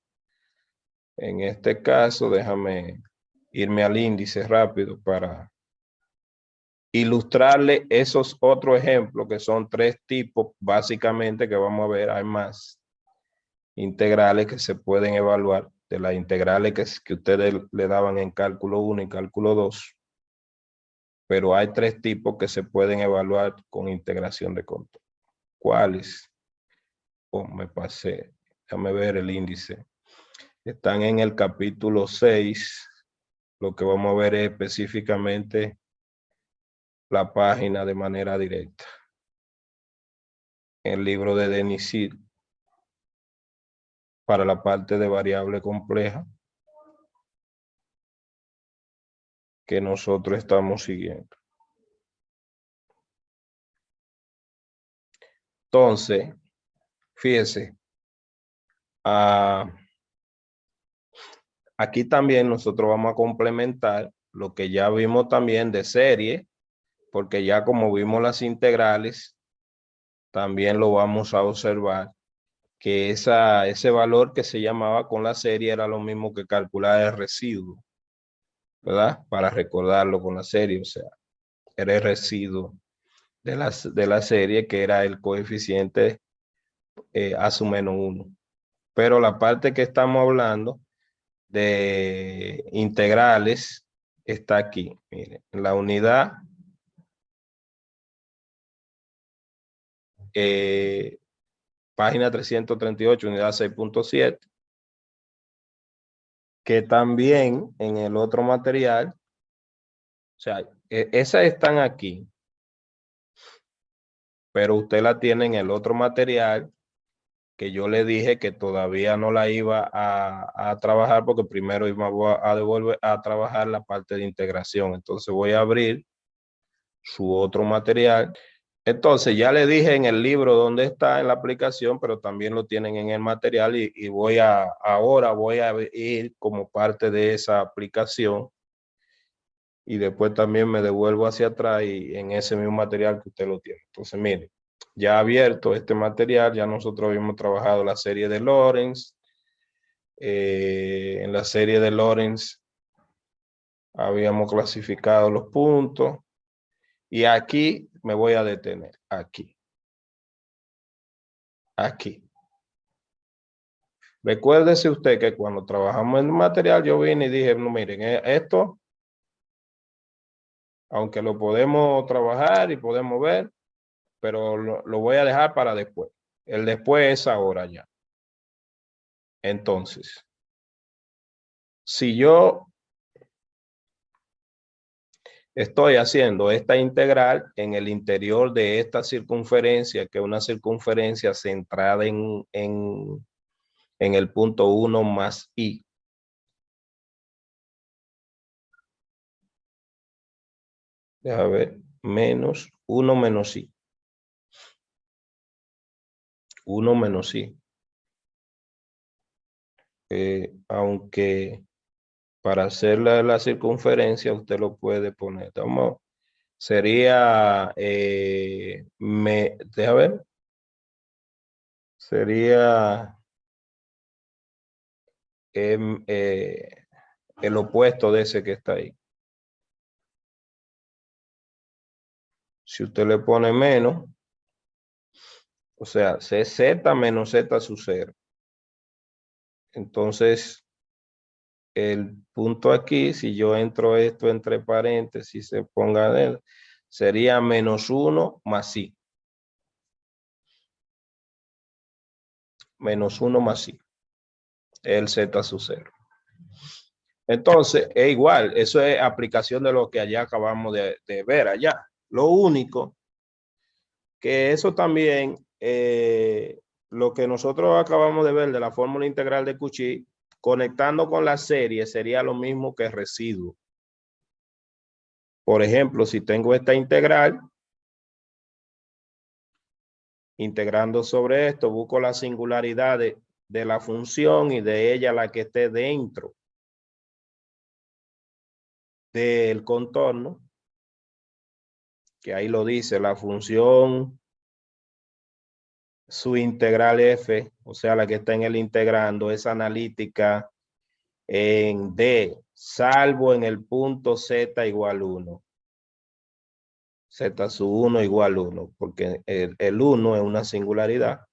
En este caso, déjame irme al índice rápido para ilustrarle esos otros ejemplos que son 3 tipos básicamente que vamos a ver. Hay más integrales que se pueden evaluar de las integrales que ustedes le daban en cálculo 1 y cálculo 2, pero hay 3 tipos que se pueden evaluar con integración de contorno. ¿Cuáles? Oh, me pasé, déjame ver el índice. Están en el capítulo 6. Lo que vamos a ver es específicamente la página de manera directa. El libro de Denisir para la parte de variable compleja que nosotros estamos siguiendo. Entonces, fíjese, aquí también nosotros vamos a complementar lo que ya vimos también de serie, porque ya como vimos las integrales, también lo vamos a observar que ese valor que se llamaba con la serie era lo mismo que calcular el residuo, ¿verdad? Para recordarlo con la serie, o sea, era el residuo de la serie que era el coeficiente a su menos 1. Pero la parte que estamos hablando de integrales está aquí. Miren, la unidad página 338, unidad 6.7, que también en el otro material, o sea, esas están aquí, pero usted la tiene en el otro material que yo le dije que todavía no la iba a trabajar porque primero iba a devolver a trabajar la parte de integración. Entonces voy a abrir su otro material. Entonces ya le dije en el libro dónde está en la aplicación, pero también lo tienen en el material y ahora voy a ir como parte de esa aplicación y después también me devuelvo hacia atrás y en ese mismo material que usted lo tiene. Entonces, mire, ya abierto este material, ya nosotros habíamos trabajado la serie de Lorentz. En la serie de Lorentz habíamos clasificado los puntos y aquí me voy a detener, aquí. Recuérdese usted que cuando trabajamos en el material yo vine y dije, no, miren, esto, aunque lo podemos trabajar y podemos ver, pero lo voy a dejar para después. El después es ahora ya. Entonces, si yo estoy haciendo esta integral en el interior de esta circunferencia, que es una circunferencia centrada en el punto 1 más i. Déjame ver, menos 1 menos i. 1 menos i. Aunque para hacer la circunferencia usted lo puede poner. Sería, déjame ver, sería el opuesto de ese que está ahí. Si usted le pone menos, o sea, cz menos z sub 0. Entonces, el punto aquí, si yo entro esto entre paréntesis, se ponga de él, sería menos 1 más i. Menos 1 más i. El z sub 0. Entonces, es igual, eso es aplicación de lo que allá acabamos de ver allá. Lo único que eso también, lo que nosotros acabamos de ver de la fórmula integral de Cauchy, conectando con la serie, sería lo mismo que residuo. Por ejemplo, si tengo esta integral, integrando sobre esto, busco la singularidad de la función y de ella la que esté dentro del contorno, que ahí lo dice, la función, su integral f, o sea, la que está en el integrando, es analítica en D, salvo en el punto Z igual 1. Z sub 1 igual 1, porque el 1 es una singularidad.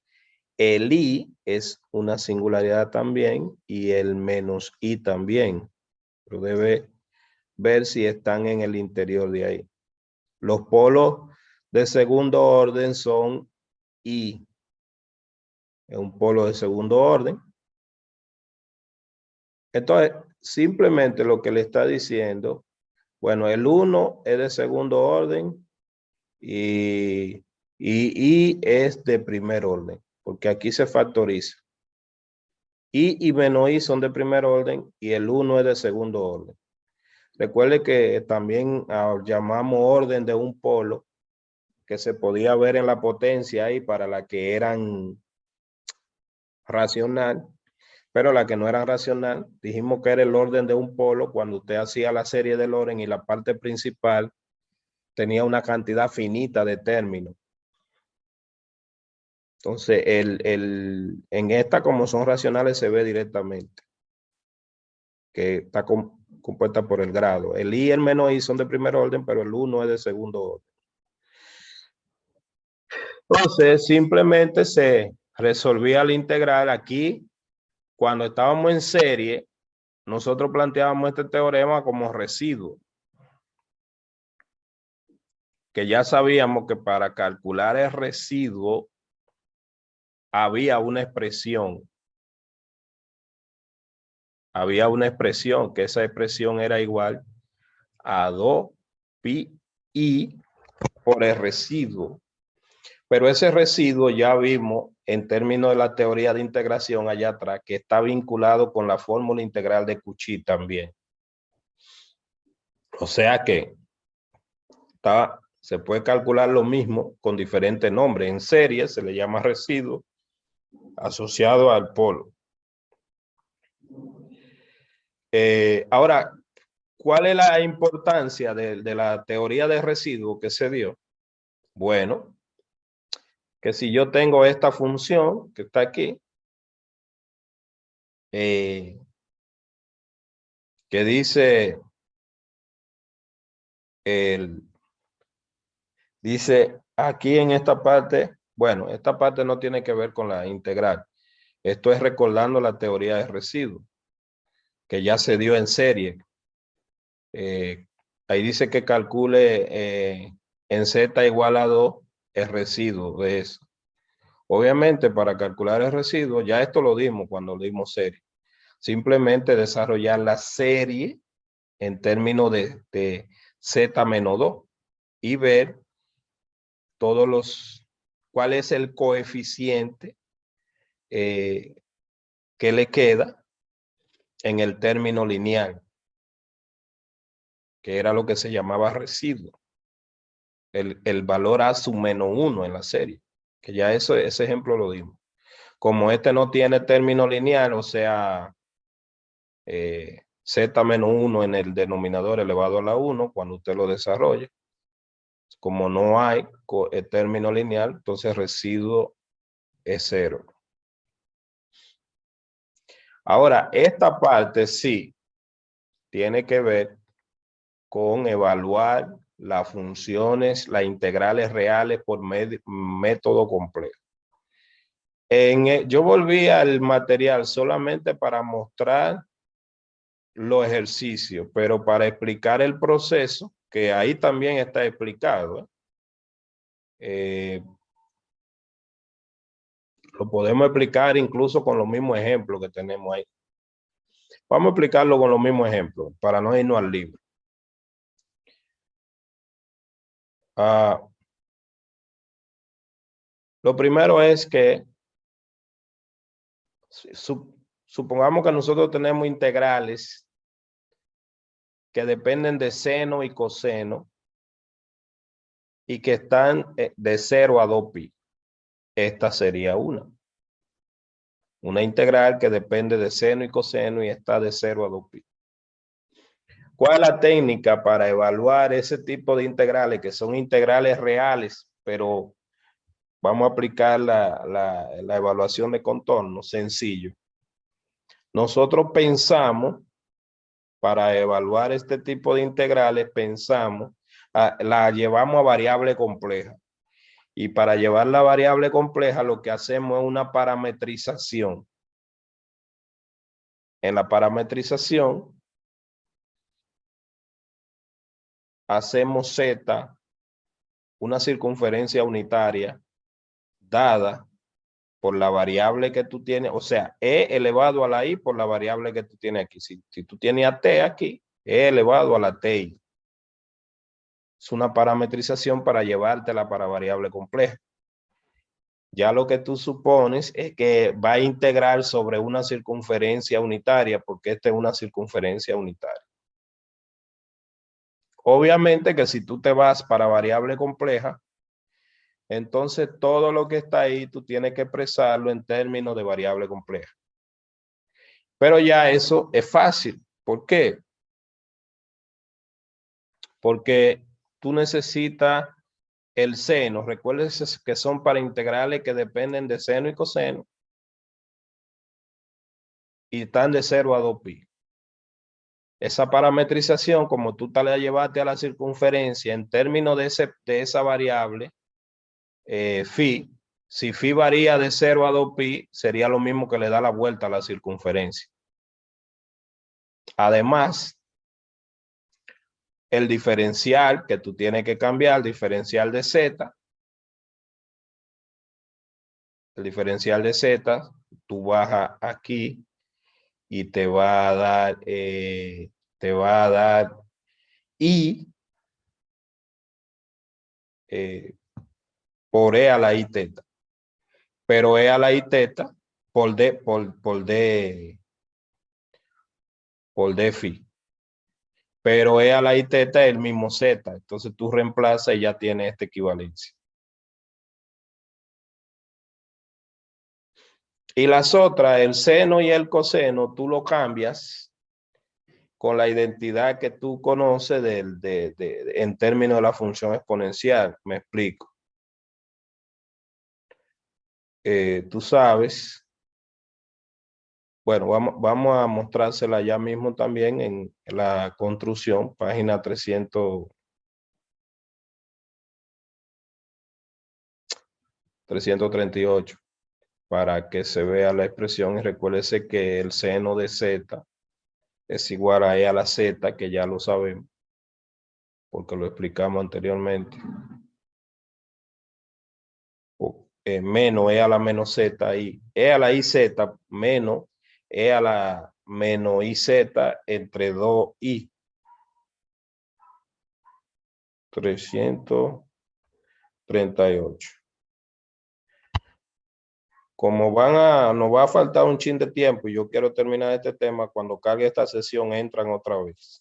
El I es una singularidad también y el menos I también. Pero debe ver si están en el interior de ahí. Los polos de segundo orden son I. Es un polo de segundo orden. Entonces, simplemente lo que le está diciendo, bueno, el 1 es de segundo orden y I es de primer orden, porque aquí se factoriza. I y menos I son de primer orden y el 1 es de segundo orden. Recuerde que también llamamos orden de un polo que se podía ver en la potencia ahí para la que eran racional, pero la que no era racional, dijimos que era el orden de un polo cuando usted hacía la serie del orden y la parte principal tenía una cantidad finita de términos. Entonces, en esta, como son racionales, se ve directamente que está compuesta por el grado. El I y el menos I son de primer orden, pero el 1 es de segundo orden. Entonces, simplemente se resolvía la integral aquí. Cuando estábamos en serie, nosotros planteábamos este teorema como residuo, que ya sabíamos que para calcular el residuo había una expresión. Había una expresión, que esa expresión era igual a 2pi por el residuo. Pero ese residuo ya vimos en términos de la teoría de integración allá atrás, que está vinculado con la fórmula integral de Cauchy también. O sea que se puede calcular lo mismo con diferentes nombres. En serie se le llama residuo asociado al polo. Ahora, ¿cuál es la importancia de la teoría de residuo que se dio? Bueno, que si yo tengo esta función que está aquí, que dice, dice aquí en esta parte, bueno, esta parte no tiene que ver con la integral. Esto es recordando la teoría de residuo, que ya se dio en serie. Ahí dice que calcule en Z igual a 2 el residuo de eso. Obviamente, para calcular el residuo, ya esto lo dimos cuando dimos serie. Simplemente desarrollar la serie en términos de Z menos 2 y ver cuál es el coeficiente que le queda en el término lineal, que era lo que se llamaba residuo. El valor A sub menos 1 en la serie, que ya ese ejemplo lo dimos. Como este no tiene término lineal, o sea, Z menos 1 en el denominador elevado a la 1, cuando usted lo desarrolle, como no hay término lineal, entonces residuo es 0. Ahora, esta parte sí tiene que ver con evaluar las funciones, las integrales reales por método complejo. Yo volví al material solamente para mostrar los ejercicios, pero para explicar el proceso, que ahí también está explicado, lo podemos explicar incluso con los mismos ejemplos que tenemos ahí. Vamos a explicarlo con los mismos ejemplos para no irnos al libro. Lo primero es que supongamos que nosotros tenemos integrales que dependen de seno y coseno y que están de 0 a 2pi. Esta sería una integral que depende de seno y coseno y está de 0 a 2pi. ¿Cuál es la técnica para evaluar ese tipo de integrales que son integrales reales, pero vamos a aplicar la evaluación de contorno? Sencillo. Nosotros pensamos, para evaluar este tipo de integrales, la llevamos a variable compleja. Y para llevar la variable compleja, lo que hacemos es una parametrización. En la parametrización, hacemos Z, una circunferencia unitaria, dada por la variable que tú tienes, o sea, E elevado a la I por la variable que tú tienes aquí. Si tú tienes a T aquí, E elevado a la TI. Es una parametrización para llevártela para variable compleja. Ya lo que tú supones es que va a integrar sobre una circunferencia unitaria, porque esta es una circunferencia unitaria. Obviamente que si tú te vas para variable compleja, entonces todo lo que está ahí tú tienes que expresarlo en términos de variable compleja. Pero ya eso es fácil. ¿Por qué? Porque tú necesitas el seno. Recuerden que son para integrales que dependen de seno y coseno. Y están de 0 a 2pi. Esa parametrización, como tú te la llevaste a la circunferencia en términos de esa variable, phi, si phi varía de 0 a 2pi, sería lo mismo que le da la vuelta a la circunferencia. Además, el diferencial que tú tienes que cambiar, el diferencial de z, tú bajas aquí y te va a dar, i por e a la i teta. Pero e a la i teta por d phi. Pero e a la i teta es el mismo z. Entonces tú reemplazas y ya tienes esta equivalencia. Y las otras, el seno y el coseno, tú lo cambias con la identidad que tú conoces en términos de la función exponencial. Me explico. Tú sabes, bueno, vamos a mostrársela ya mismo también en la construcción, página 338, para que se vea la expresión y recuérdese que el seno de z es igual a e a la z, que ya lo sabemos, porque lo explicamos anteriormente. Menos e a la menos z y e a la i z menos e a la menos i z entre 2i. 338. Como nos va a faltar un chin de tiempo y yo quiero terminar este tema, cuando cargue esta sesión entran otra vez.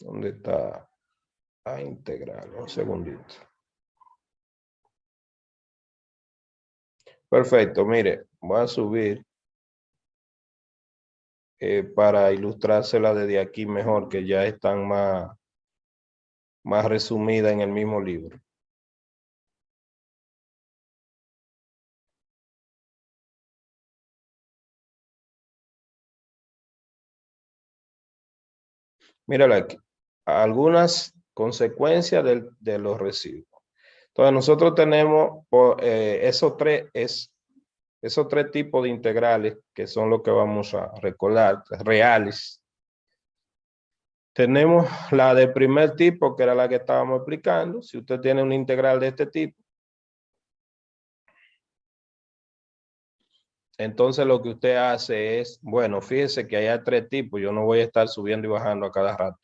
¿Dónde está la integral? Un segundito. Perfecto, mire, voy a subir para ilustrársela desde aquí mejor, que ya están más resumidas en el mismo libro. Mírala aquí. Algunas consecuencias de los residuos. Entonces nosotros tenemos esos tres tipos de integrales que son lo que vamos a recordar, reales. Tenemos la de primer tipo, que era la que estábamos explicando. Si usted tiene una integral de este tipo, entonces lo que usted hace es, bueno, fíjese que hay 3 tipos. Yo no voy a estar subiendo y bajando a cada rato.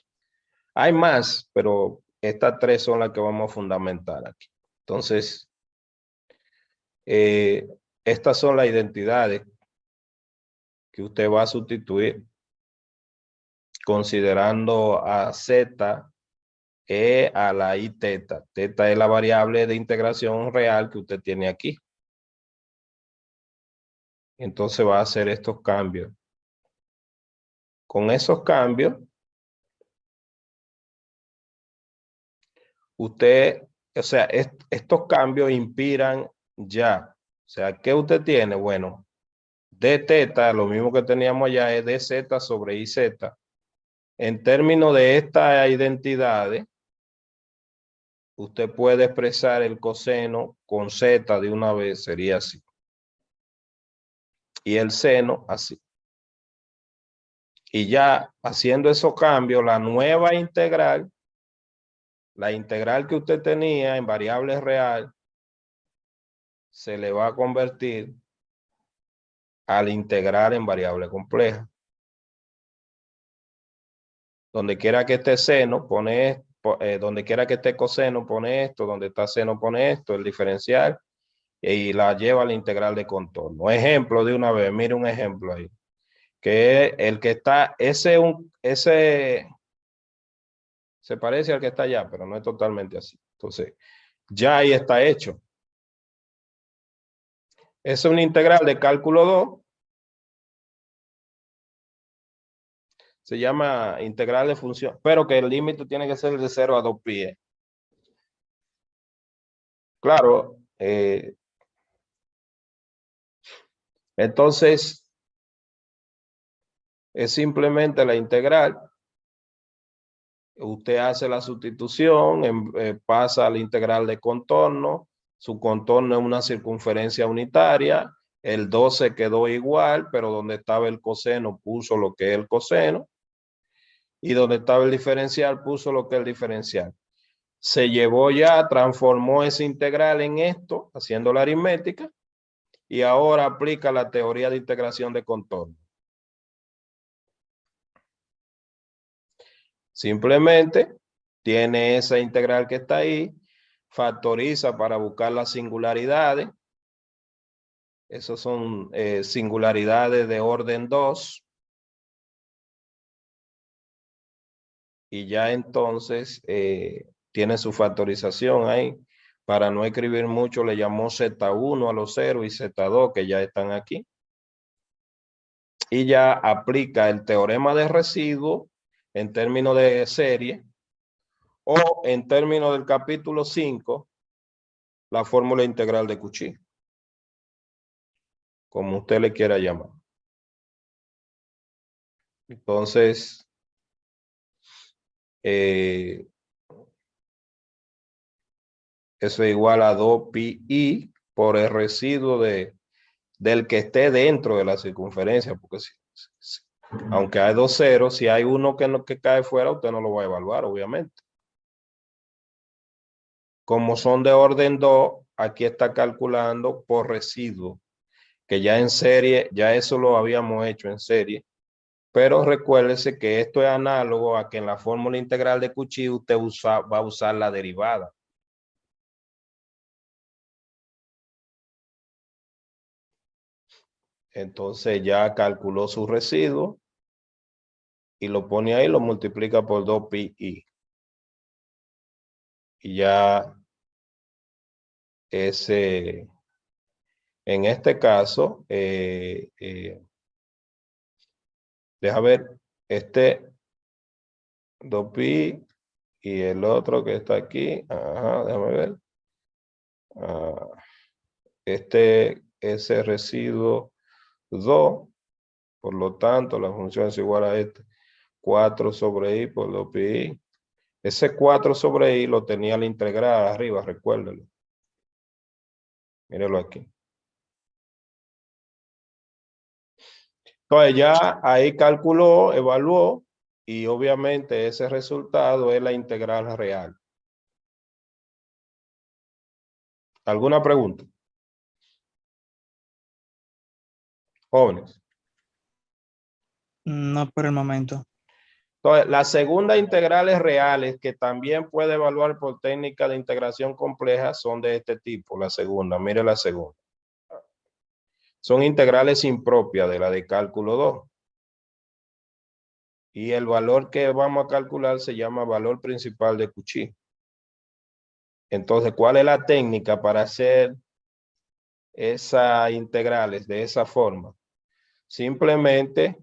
Hay más, pero estas 3 son las que vamos a fundamentar aquí. Entonces, estas son las identidades que usted va a sustituir considerando a Z, E a la I teta. Teta es la variable de integración real que usted tiene aquí. Entonces va a hacer estos cambios. Con esos cambios, usted, o sea, estos cambios inspiran ya. O sea, ¿qué usted tiene? Bueno, d teta, lo mismo que teníamos allá, es dz sobre iz. En términos de estas identidades, usted puede expresar el coseno con z de una vez, sería así. Y el seno así. Y ya haciendo esos cambios, la nueva integral, la integral que usted tenía en variable real, se le va a convertir al integral en variable compleja. Donde quiera que esté seno, pone donde quiera que esté coseno, pone esto, donde está seno, pone esto, el diferencial, y la lleva al integral de contorno. Ejemplo de una vez, mire un ejemplo ahí, que es el que está, ese se parece al que está allá, pero no es totalmente así. Entonces, ya ahí está hecho. Es una integral de cálculo 2. Se llama integral de función, pero que el límite tiene que ser de 0 a 2π. Claro, entonces es simplemente la integral. Usted hace la sustitución, pasa a la integral de contorno. Su contorno es una circunferencia unitaria. El 12 quedó igual, pero donde estaba el coseno puso lo que es el coseno. Y donde estaba el diferencial puso lo que es el diferencial. Se llevó ya, transformó esa integral en esto, haciendo la aritmética. Y ahora aplica la teoría de integración de contorno. Simplemente tiene esa integral que está ahí, factoriza para buscar las singularidades. Esas son singularidades de orden 2. Y ya entonces tiene su factorización ahí. Para no escribir mucho, le llamó Z1 a los 0 y Z2, que ya están aquí. Y ya aplica el teorema de residuo en términos de serie, o en términos del capítulo 5, la fórmula integral de Cauchy, como usted le quiera llamar. Entonces, eso es igual a 2πi por el residuo del que esté dentro de la circunferencia, porque aunque hay 2 ceros, si hay uno que cae fuera, usted no lo va a evaluar, obviamente. Como son de orden 2, aquí está calculando por residuo, que ya en serie, ya eso lo habíamos hecho en serie, pero recuérdese que esto es análogo a que en la fórmula integral de Cauchy usted va a usar la derivada. Entonces ya calculó su residuo y lo pone ahí, lo multiplica por 2πi. Y ya ese, en este caso, deja ver, este 2π y el otro que está aquí, ajá, déjame ver. Ese residuo 2, por lo tanto, la función es igual a 4 sobre i por 2πi. Ese 4 sobre i lo tenía la integral arriba, recuérdenlo. Mírelo aquí. Entonces ya ahí calculó, evaluó y obviamente ese resultado es la integral real. ¿Alguna pregunta? Jóvenes. No por el momento. Entonces, las segundas integrales reales que también puede evaluar por técnica de integración compleja son de este tipo. La segunda, mire la segunda. Son integrales impropias de la de cálculo 2. Y el valor que vamos a calcular se llama valor principal de Cauchy. Entonces, ¿cuál es la técnica para hacer esas integrales de esa forma? Simplemente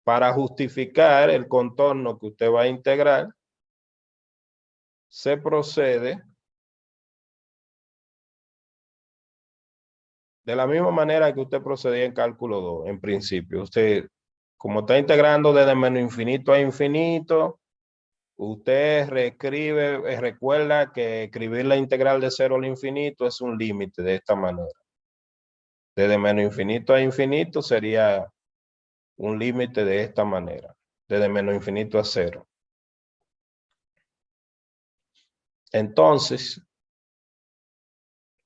para justificar el contorno que usted va a integrar, se procede de la misma manera que usted procedía en cálculo 2, en principio. Usted, como está integrando desde menos infinito a infinito, usted reescribe, recuerda que escribir la integral de 0 al infinito es un límite de esta manera. Desde menos infinito a infinito sería un límite de esta manera, desde menos infinito a 0. Entonces,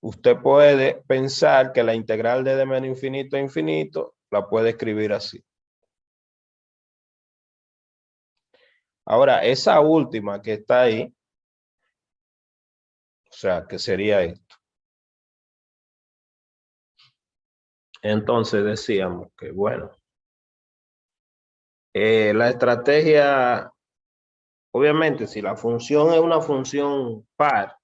usted puede pensar que la integral desde menos infinito a infinito la puede escribir así. Ahora, esa última que está ahí, o sea, que sería esto. Entonces decíamos que, bueno, la estrategia, obviamente, si la función es una función par,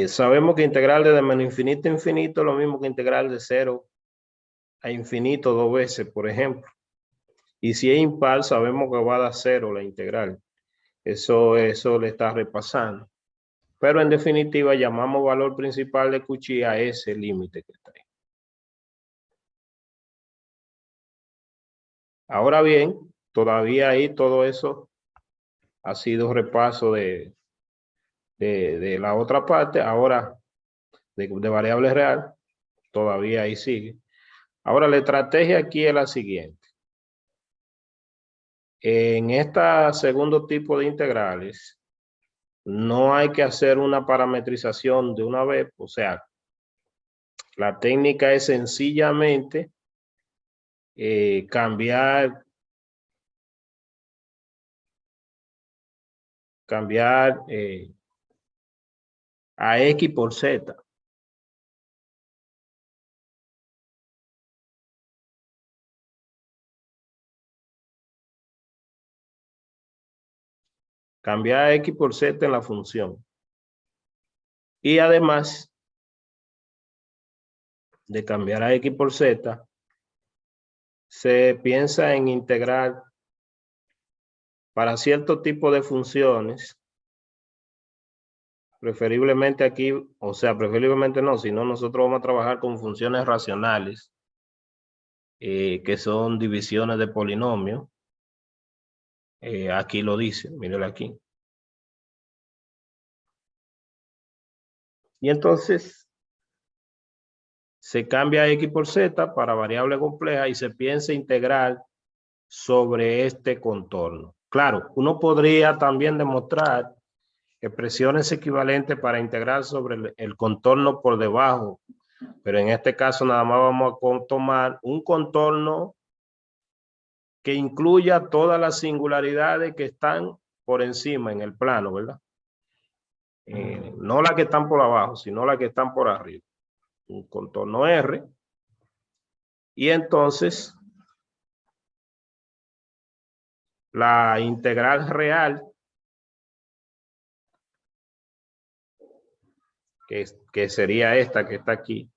sabemos que integral desde menos infinito a infinito es lo mismo que integral de 0 a infinito 2 veces, por ejemplo. Y si es impar, sabemos que va a dar 0 la integral. Eso le está repasando. Pero en definitiva, llamamos valor principal de Cauchy a ese límite que está ahí. Ahora bien, todavía ahí todo eso ha sido repaso de la otra parte. Ahora, de variable real, todavía ahí sigue. Ahora, la estrategia aquí es la siguiente. En este segundo tipo de integrales, no hay que hacer una parametrización de una vez. O sea, la técnica es sencillamente cambiar a X por Z. Cambiar a X por Z en la función. Y además de cambiar a X por Z, se piensa en integrar para cierto tipo de funciones, preferiblemente aquí, o sea, preferiblemente no, sino nosotros vamos a trabajar con funciones racionales, que son divisiones de polinomio. Aquí lo dice, mírenlo aquí. Y entonces se cambia X por Z para variable compleja y se piensa integrar sobre este contorno. Claro, uno podría también demostrar expresiones equivalentes para integrar sobre el contorno por debajo, pero en este caso nada más vamos a tomar un contorno que incluya todas las singularidades que están por encima en el plano, ¿verdad? No las que están por abajo, sino las que están por arriba. Un contorno R. Y entonces la integral real, que sería esta que está aquí,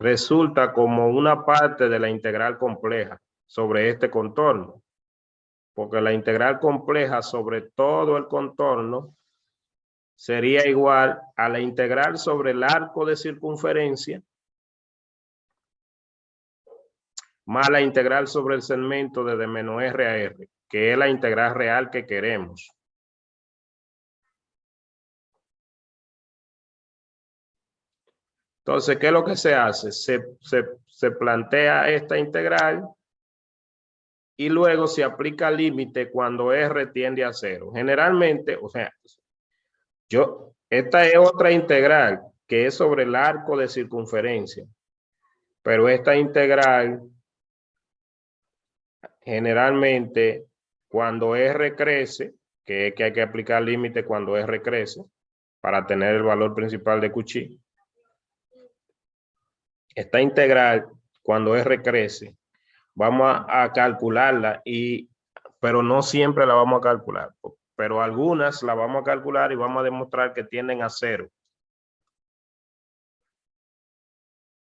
resulta como una parte de la integral compleja sobre este contorno, porque la integral compleja sobre todo el contorno sería igual a la integral sobre el arco de circunferencia más la integral sobre el segmento desde menos R a R, que es la integral real que queremos. Entonces, ¿qué es lo que se hace? Se plantea esta integral y luego se aplica límite cuando R tiende a 0. Generalmente, o sea, esta es otra integral que es sobre el arco de circunferencia, pero esta integral generalmente cuando R crece, que es que hay que aplicar límite cuando R crece para tener el valor principal de Cauchy. Esta integral cuando R crece, vamos a calcularla, pero no siempre la vamos a calcular, pero algunas la vamos a calcular y vamos a demostrar que tienden a 0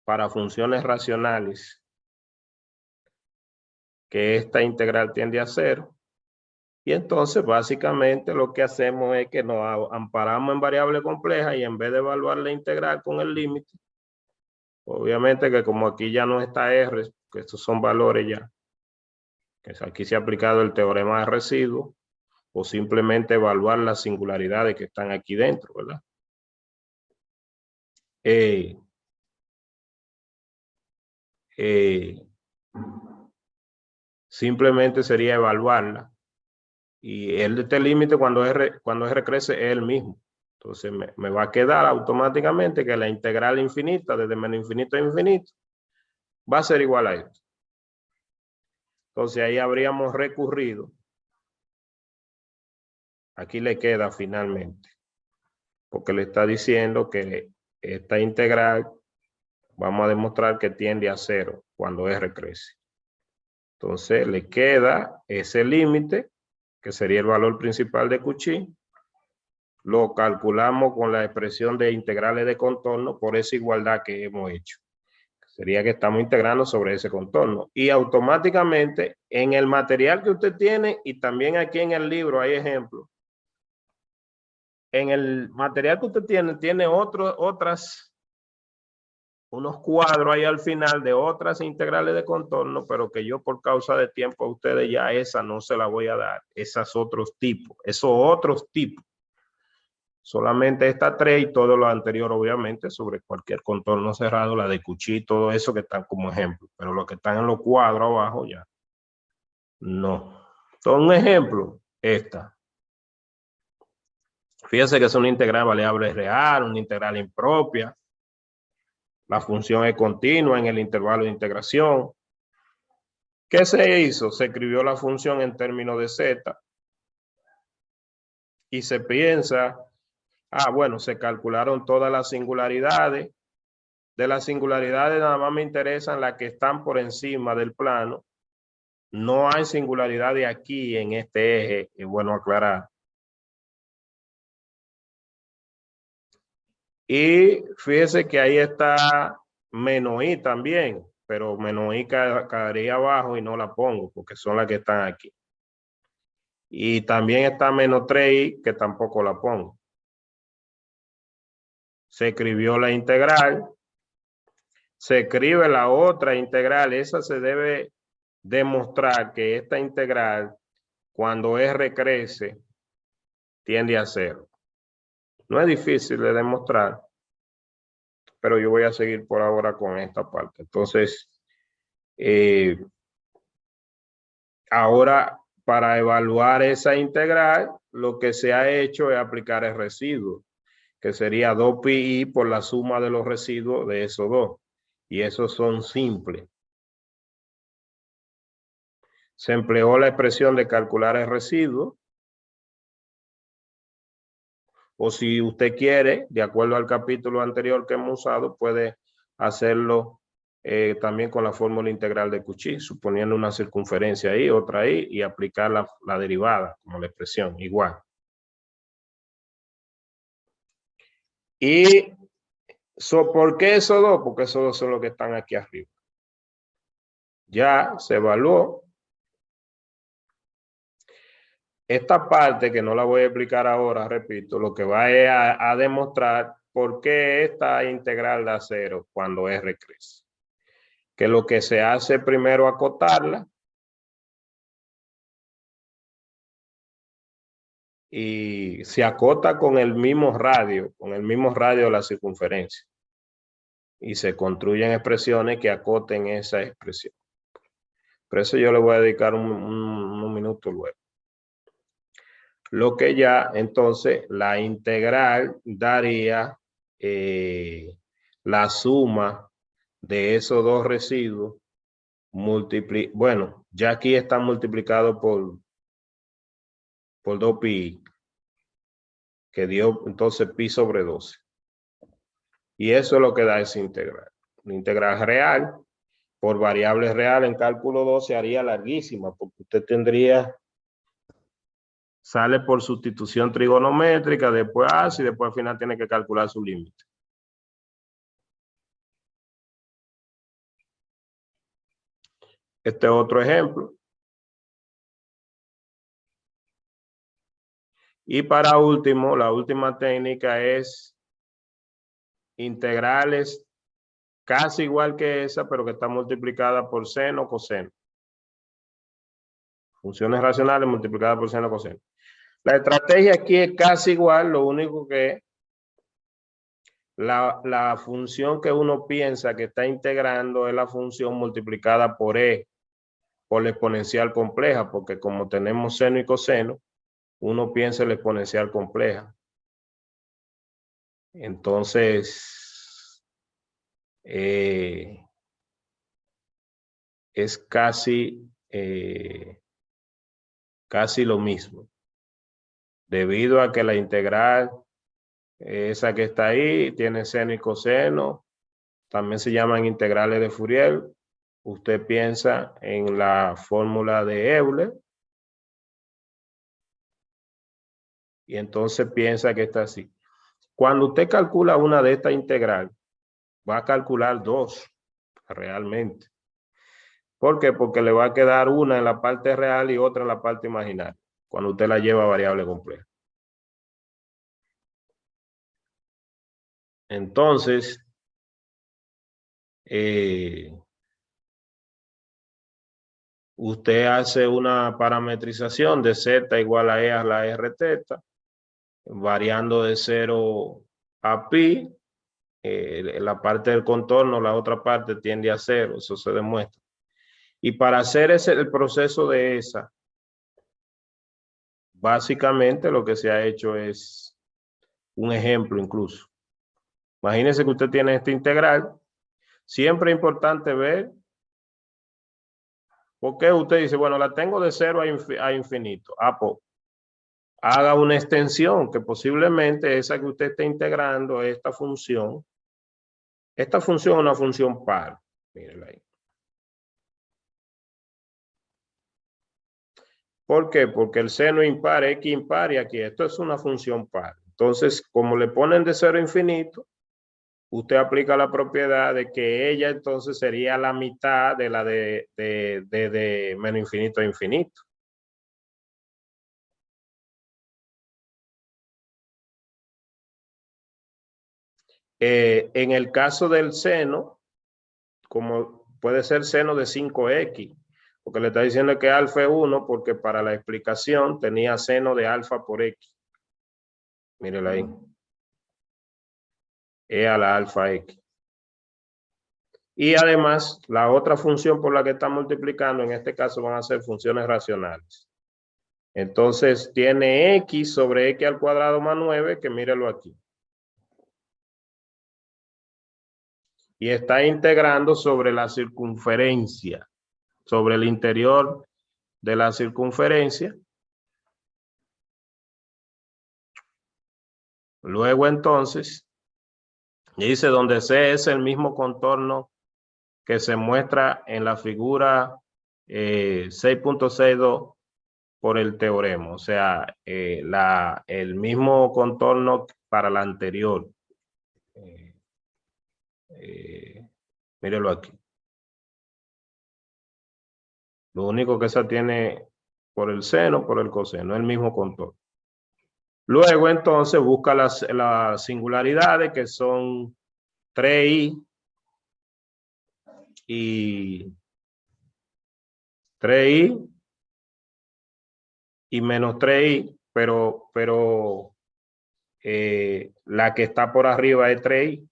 para funciones racionales, que esta integral tiende a 0. Y entonces básicamente lo que hacemos es que nos amparamos en variable compleja y en vez de evaluar la integral con el límite, obviamente que como aquí ya no está R, que estos son valores ya, que aquí se ha aplicado el teorema de residuo, o simplemente evaluar las singularidades que están aquí dentro, ¿verdad? Simplemente sería evaluarla. Y este límite cuando R crece es el mismo. Entonces me va a quedar automáticamente que la integral infinita, desde menos infinito a infinito, va a ser igual a esto. Entonces ahí habríamos recurrido. Aquí le queda finalmente. Porque le está diciendo que esta integral vamos a demostrar que tiende a 0 cuando R crece. Entonces le queda ese límite, que sería el valor principal de Cauchy. Lo calculamos con la expresión de integrales de contorno por esa igualdad que hemos hecho. Sería que estamos integrando sobre ese contorno. Y automáticamente en el material que usted tiene, y también aquí en el libro hay ejemplos, en el material que usted tiene unos cuadros ahí al final de otras integrales de contorno, pero que yo por causa de tiempo a ustedes ya esa no se la voy a dar. Esos otros tipos. Solamente estas 3 y todo lo anterior, obviamente, sobre cualquier contorno cerrado, la de Cauchy, todo eso que están como ejemplo. Pero los que están en los cuadros abajo ya no. Entonces, un ejemplo, esta. Fíjense que es una integral variable real, una integral impropia. La función es continua en el intervalo de integración. ¿Qué se hizo? Se escribió la función en términos de z. Y se piensa, bueno, se calcularon todas las singularidades. De las singularidades nada más me interesan las que están por encima del plano. No hay singularidades aquí en este eje, es bueno aclarar. Y fíjese que ahí está menos i también, pero menos i quedaría abajo y no la pongo porque son las que están aquí. Y también está menos 3i que tampoco la pongo. Se escribió la integral. Se escribe la otra integral. Esa se debe demostrar que esta integral, cuando R crece, tiende a 0. No es difícil de demostrar, pero yo voy a seguir por ahora con esta parte. Entonces, ahora para evaluar esa integral, lo que se ha hecho es aplicar el residuo, que sería 2pi por la suma de los residuos de esos dos. Y esos son simples. Se empleó la expresión de calcular el residuo. O si usted quiere, de acuerdo al capítulo anterior que hemos usado, puede hacerlo también con la fórmula integral de Cauchy, suponiendo una circunferencia ahí, otra ahí, y aplicar la derivada como la expresión, igual. Y ¿por qué esos dos? Porque esos dos son los que están aquí arriba. Ya se evaluó. Esta parte que no la voy a explicar ahora, repito, lo que va es a demostrar por qué esta integral da 0 cuando R crece. Que lo que se hace primero acotarla y se acota con el mismo radio de la circunferencia. y se construyen expresiones que acoten esa expresión. Por eso yo le voy a dedicar un minuto luego. Lo que ya, entonces, la integral daría la suma de esos dos residuos. Bueno, ya aquí está multiplicado por 2pi, que dio entonces pi sobre 12. Y eso es lo que da esa integral. La integral real por variables reales en cálculo 2 se haría larguísima, porque usted tendría, sale por sustitución trigonométrica, después hace y después al final tiene que calcular su límite. Este es otro ejemplo. Y para último, la última técnica es integrales casi igual que esa, pero que está multiplicada por seno o coseno. Funciones racionales multiplicadas por seno o coseno. La estrategia aquí es casi igual, lo único que la función que uno piensa que está integrando es la función multiplicada por e, por la exponencial compleja, porque como tenemos seno y coseno, uno piensa en la exponencial compleja. Entonces, es casi lo mismo, debido a que la integral, esa que está ahí, tiene seno y coseno, también se llaman integrales de Fourier. Usted piensa en la fórmula de Euler y entonces piensa que está así. Cuando usted calcula una de estas integral, va a calcular dos realmente. ¿Por qué? Porque le va a quedar una en la parte real y otra en la parte imaginaria, cuando usted la lleva a variable compleja. Entonces, usted hace una parametrización de z igual a e a la r teta, variando de 0 a pi. La parte del contorno, la otra parte tiende a 0, eso se demuestra. Y para hacer el proceso de esa, básicamente lo que se ha hecho es un ejemplo incluso. Imagínense que usted tiene esta integral. Siempre es importante ver por qué usted dice, bueno, la tengo de 0 a infinito. Pues, haga una extensión que posiblemente esa que usted está integrando, esta función es una función par. Mírenla ahí. ¿Por qué? Porque el seno impar, x impar y aquí esto es una función par. Entonces, como le ponen de 0 a infinito, usted aplica la propiedad de que ella entonces sería la mitad de la de menos infinito a infinito. En el caso del seno, como puede ser seno de 5x, porque le está diciendo que alfa es 1, porque para la explicación tenía seno de alfa por x. Mírenla ahí. E a la alfa x. Y además, la otra función por la que está multiplicando, en este caso van a ser funciones racionales. Entonces, tiene x sobre x al cuadrado más 9, que mírelo aquí. Y está integrando sobre la circunferencia, sobre el interior de la circunferencia. Luego entonces, dice donde C es el mismo contorno que se muestra en la figura 6.62 por el teorema, o sea, el mismo contorno para la anterior. Mírelo aquí. Lo único que esa tiene por el seno, por el coseno, el mismo contorno. Luego entonces busca las singularidades que son 3i y 3i y menos 3i, pero la que está por arriba es 3i.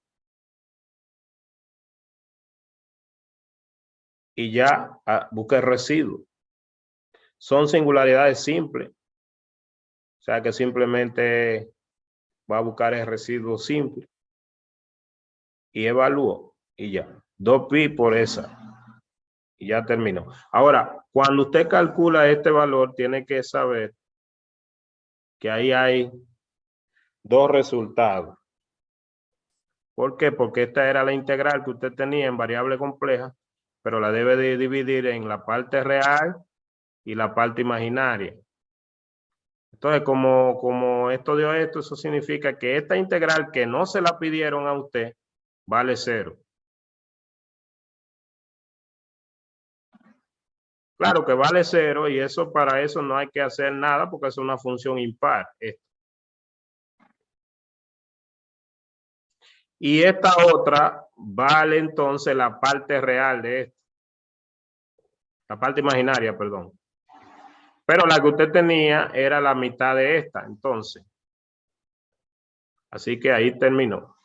y ya busca el residuo. Son singularidades simples. O sea que simplemente va a buscar el residuo simple y evalúo y ya. 2pi por esa. Y ya terminó. Ahora, cuando usted calcula este valor, tiene que saber que ahí hay dos resultados. ¿Por qué? Porque esta era la integral que usted tenía en variable compleja, pero la debe de dividir en la parte real y la parte imaginaria. Entonces, como esto dio esto, eso significa que esta integral que no se la pidieron a usted, vale 0. Claro que vale 0 y eso para eso no hay que hacer nada porque es una función impar. Y esta otra vale entonces la parte real de esto. La parte imaginaria, perdón. Pero la que usted tenía era la mitad de esta, entonces. Así que ahí terminó.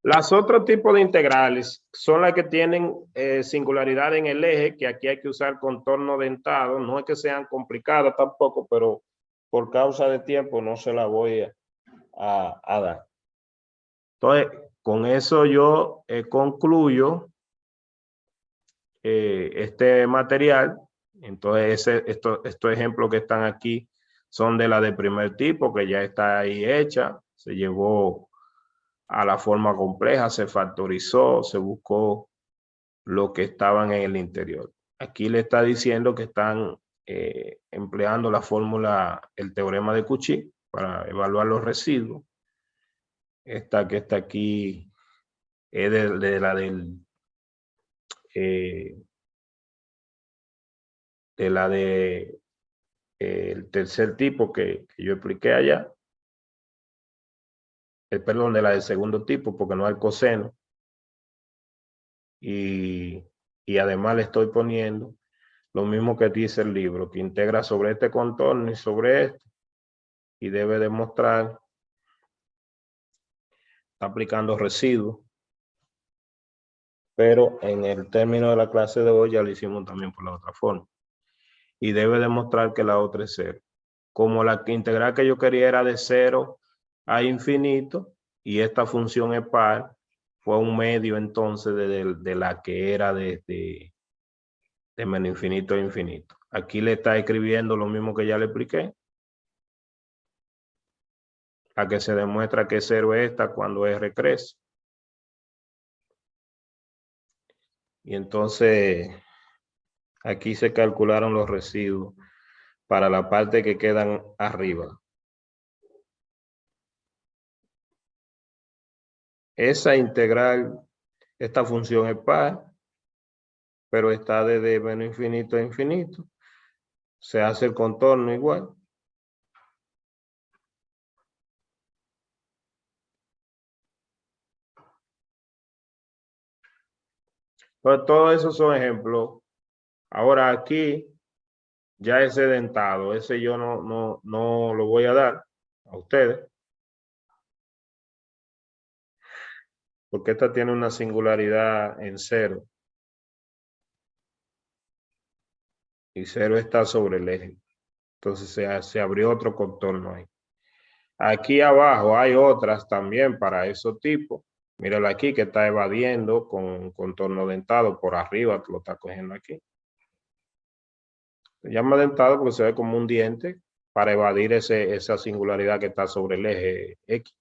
Las otros tipos de integrales son las que tienen singularidad en el eje, que aquí hay que usar contorno dentado. No es que sean complicadas tampoco, pero por causa de tiempo no se la voy a dar. Entonces, con eso yo concluyo este material. Entonces, estos ejemplos que están aquí son de la de primer tipo, que ya está ahí hecha. Se llevó a la forma compleja, se factorizó, se buscó lo que estaban en el interior. Aquí le está diciendo que están empleando la fórmula, el teorema de Cauchy para evaluar los residuos. Esta que está aquí es de la del el tercer tipo que yo expliqué allá. Perdón, de la del segundo tipo, porque no hay coseno. Y además le estoy poniendo lo mismo que dice el libro, que integra sobre este contorno y sobre este, y debe demostrar, está aplicando residuos, pero en el término de la clase de hoy ya lo hicimos también por la otra forma. Y debe demostrar que la otra es 0. Como la integral que yo quería era de 0 a infinito, y esta función es par, fue un medio entonces de la que era de menos infinito a infinito. Aquí le está escribiendo lo mismo que ya le expliqué. A que se demuestra que 0 es esta cuando R crece. Y entonces aquí se calcularon los residuos para la parte que quedan arriba. Esa integral, esta función es par, pero está desde menos infinito a infinito. Se hace el contorno igual. Pues todos esos son ejemplos. Ahora aquí ya ese dentado, ese yo no lo voy a dar a ustedes. Porque esta tiene una singularidad en 0. Y 0 está sobre el eje. Entonces se abrió otro contorno ahí. Aquí abajo hay otras también para esos tipos. Míralo aquí que está evadiendo con contorno dentado por arriba, lo está cogiendo aquí. Se llama dentado porque se ve como un diente para evadir esa singularidad que está sobre el eje X.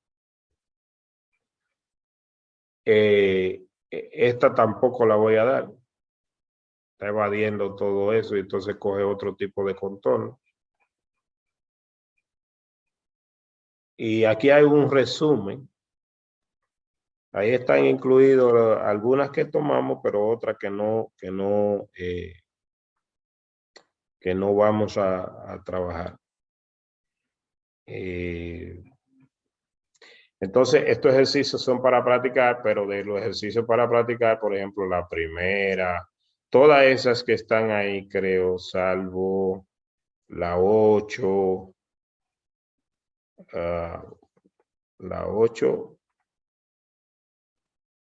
Esta tampoco la voy a dar. Está evadiendo todo eso y entonces coge otro tipo de contorno. Y aquí hay un resumen. Ahí están incluidas algunas que tomamos, pero otras que no vamos a trabajar. Entonces, estos ejercicios son para practicar, pero de los ejercicios para practicar, por ejemplo, la primera, todas esas que están ahí, creo, salvo la 8, la 8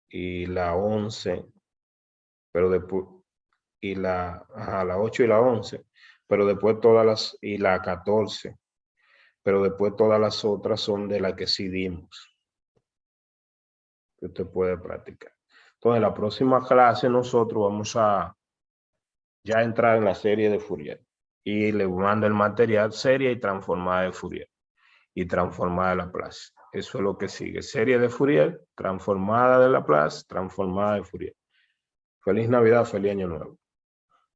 y la 11, pero después y la 8 y la 11, pero después todas las, y la 14, pero después todas las otras son de las que sí dimos, que usted puede practicar. Entonces, la próxima clase nosotros vamos a ya entrar en la serie de Fourier y le mando el material serie y transformada de Fourier y transformada de Laplace. Eso es lo que sigue. Serie de Fourier, transformada de Laplace, transformada de Fourier. Feliz Navidad, feliz Año Nuevo.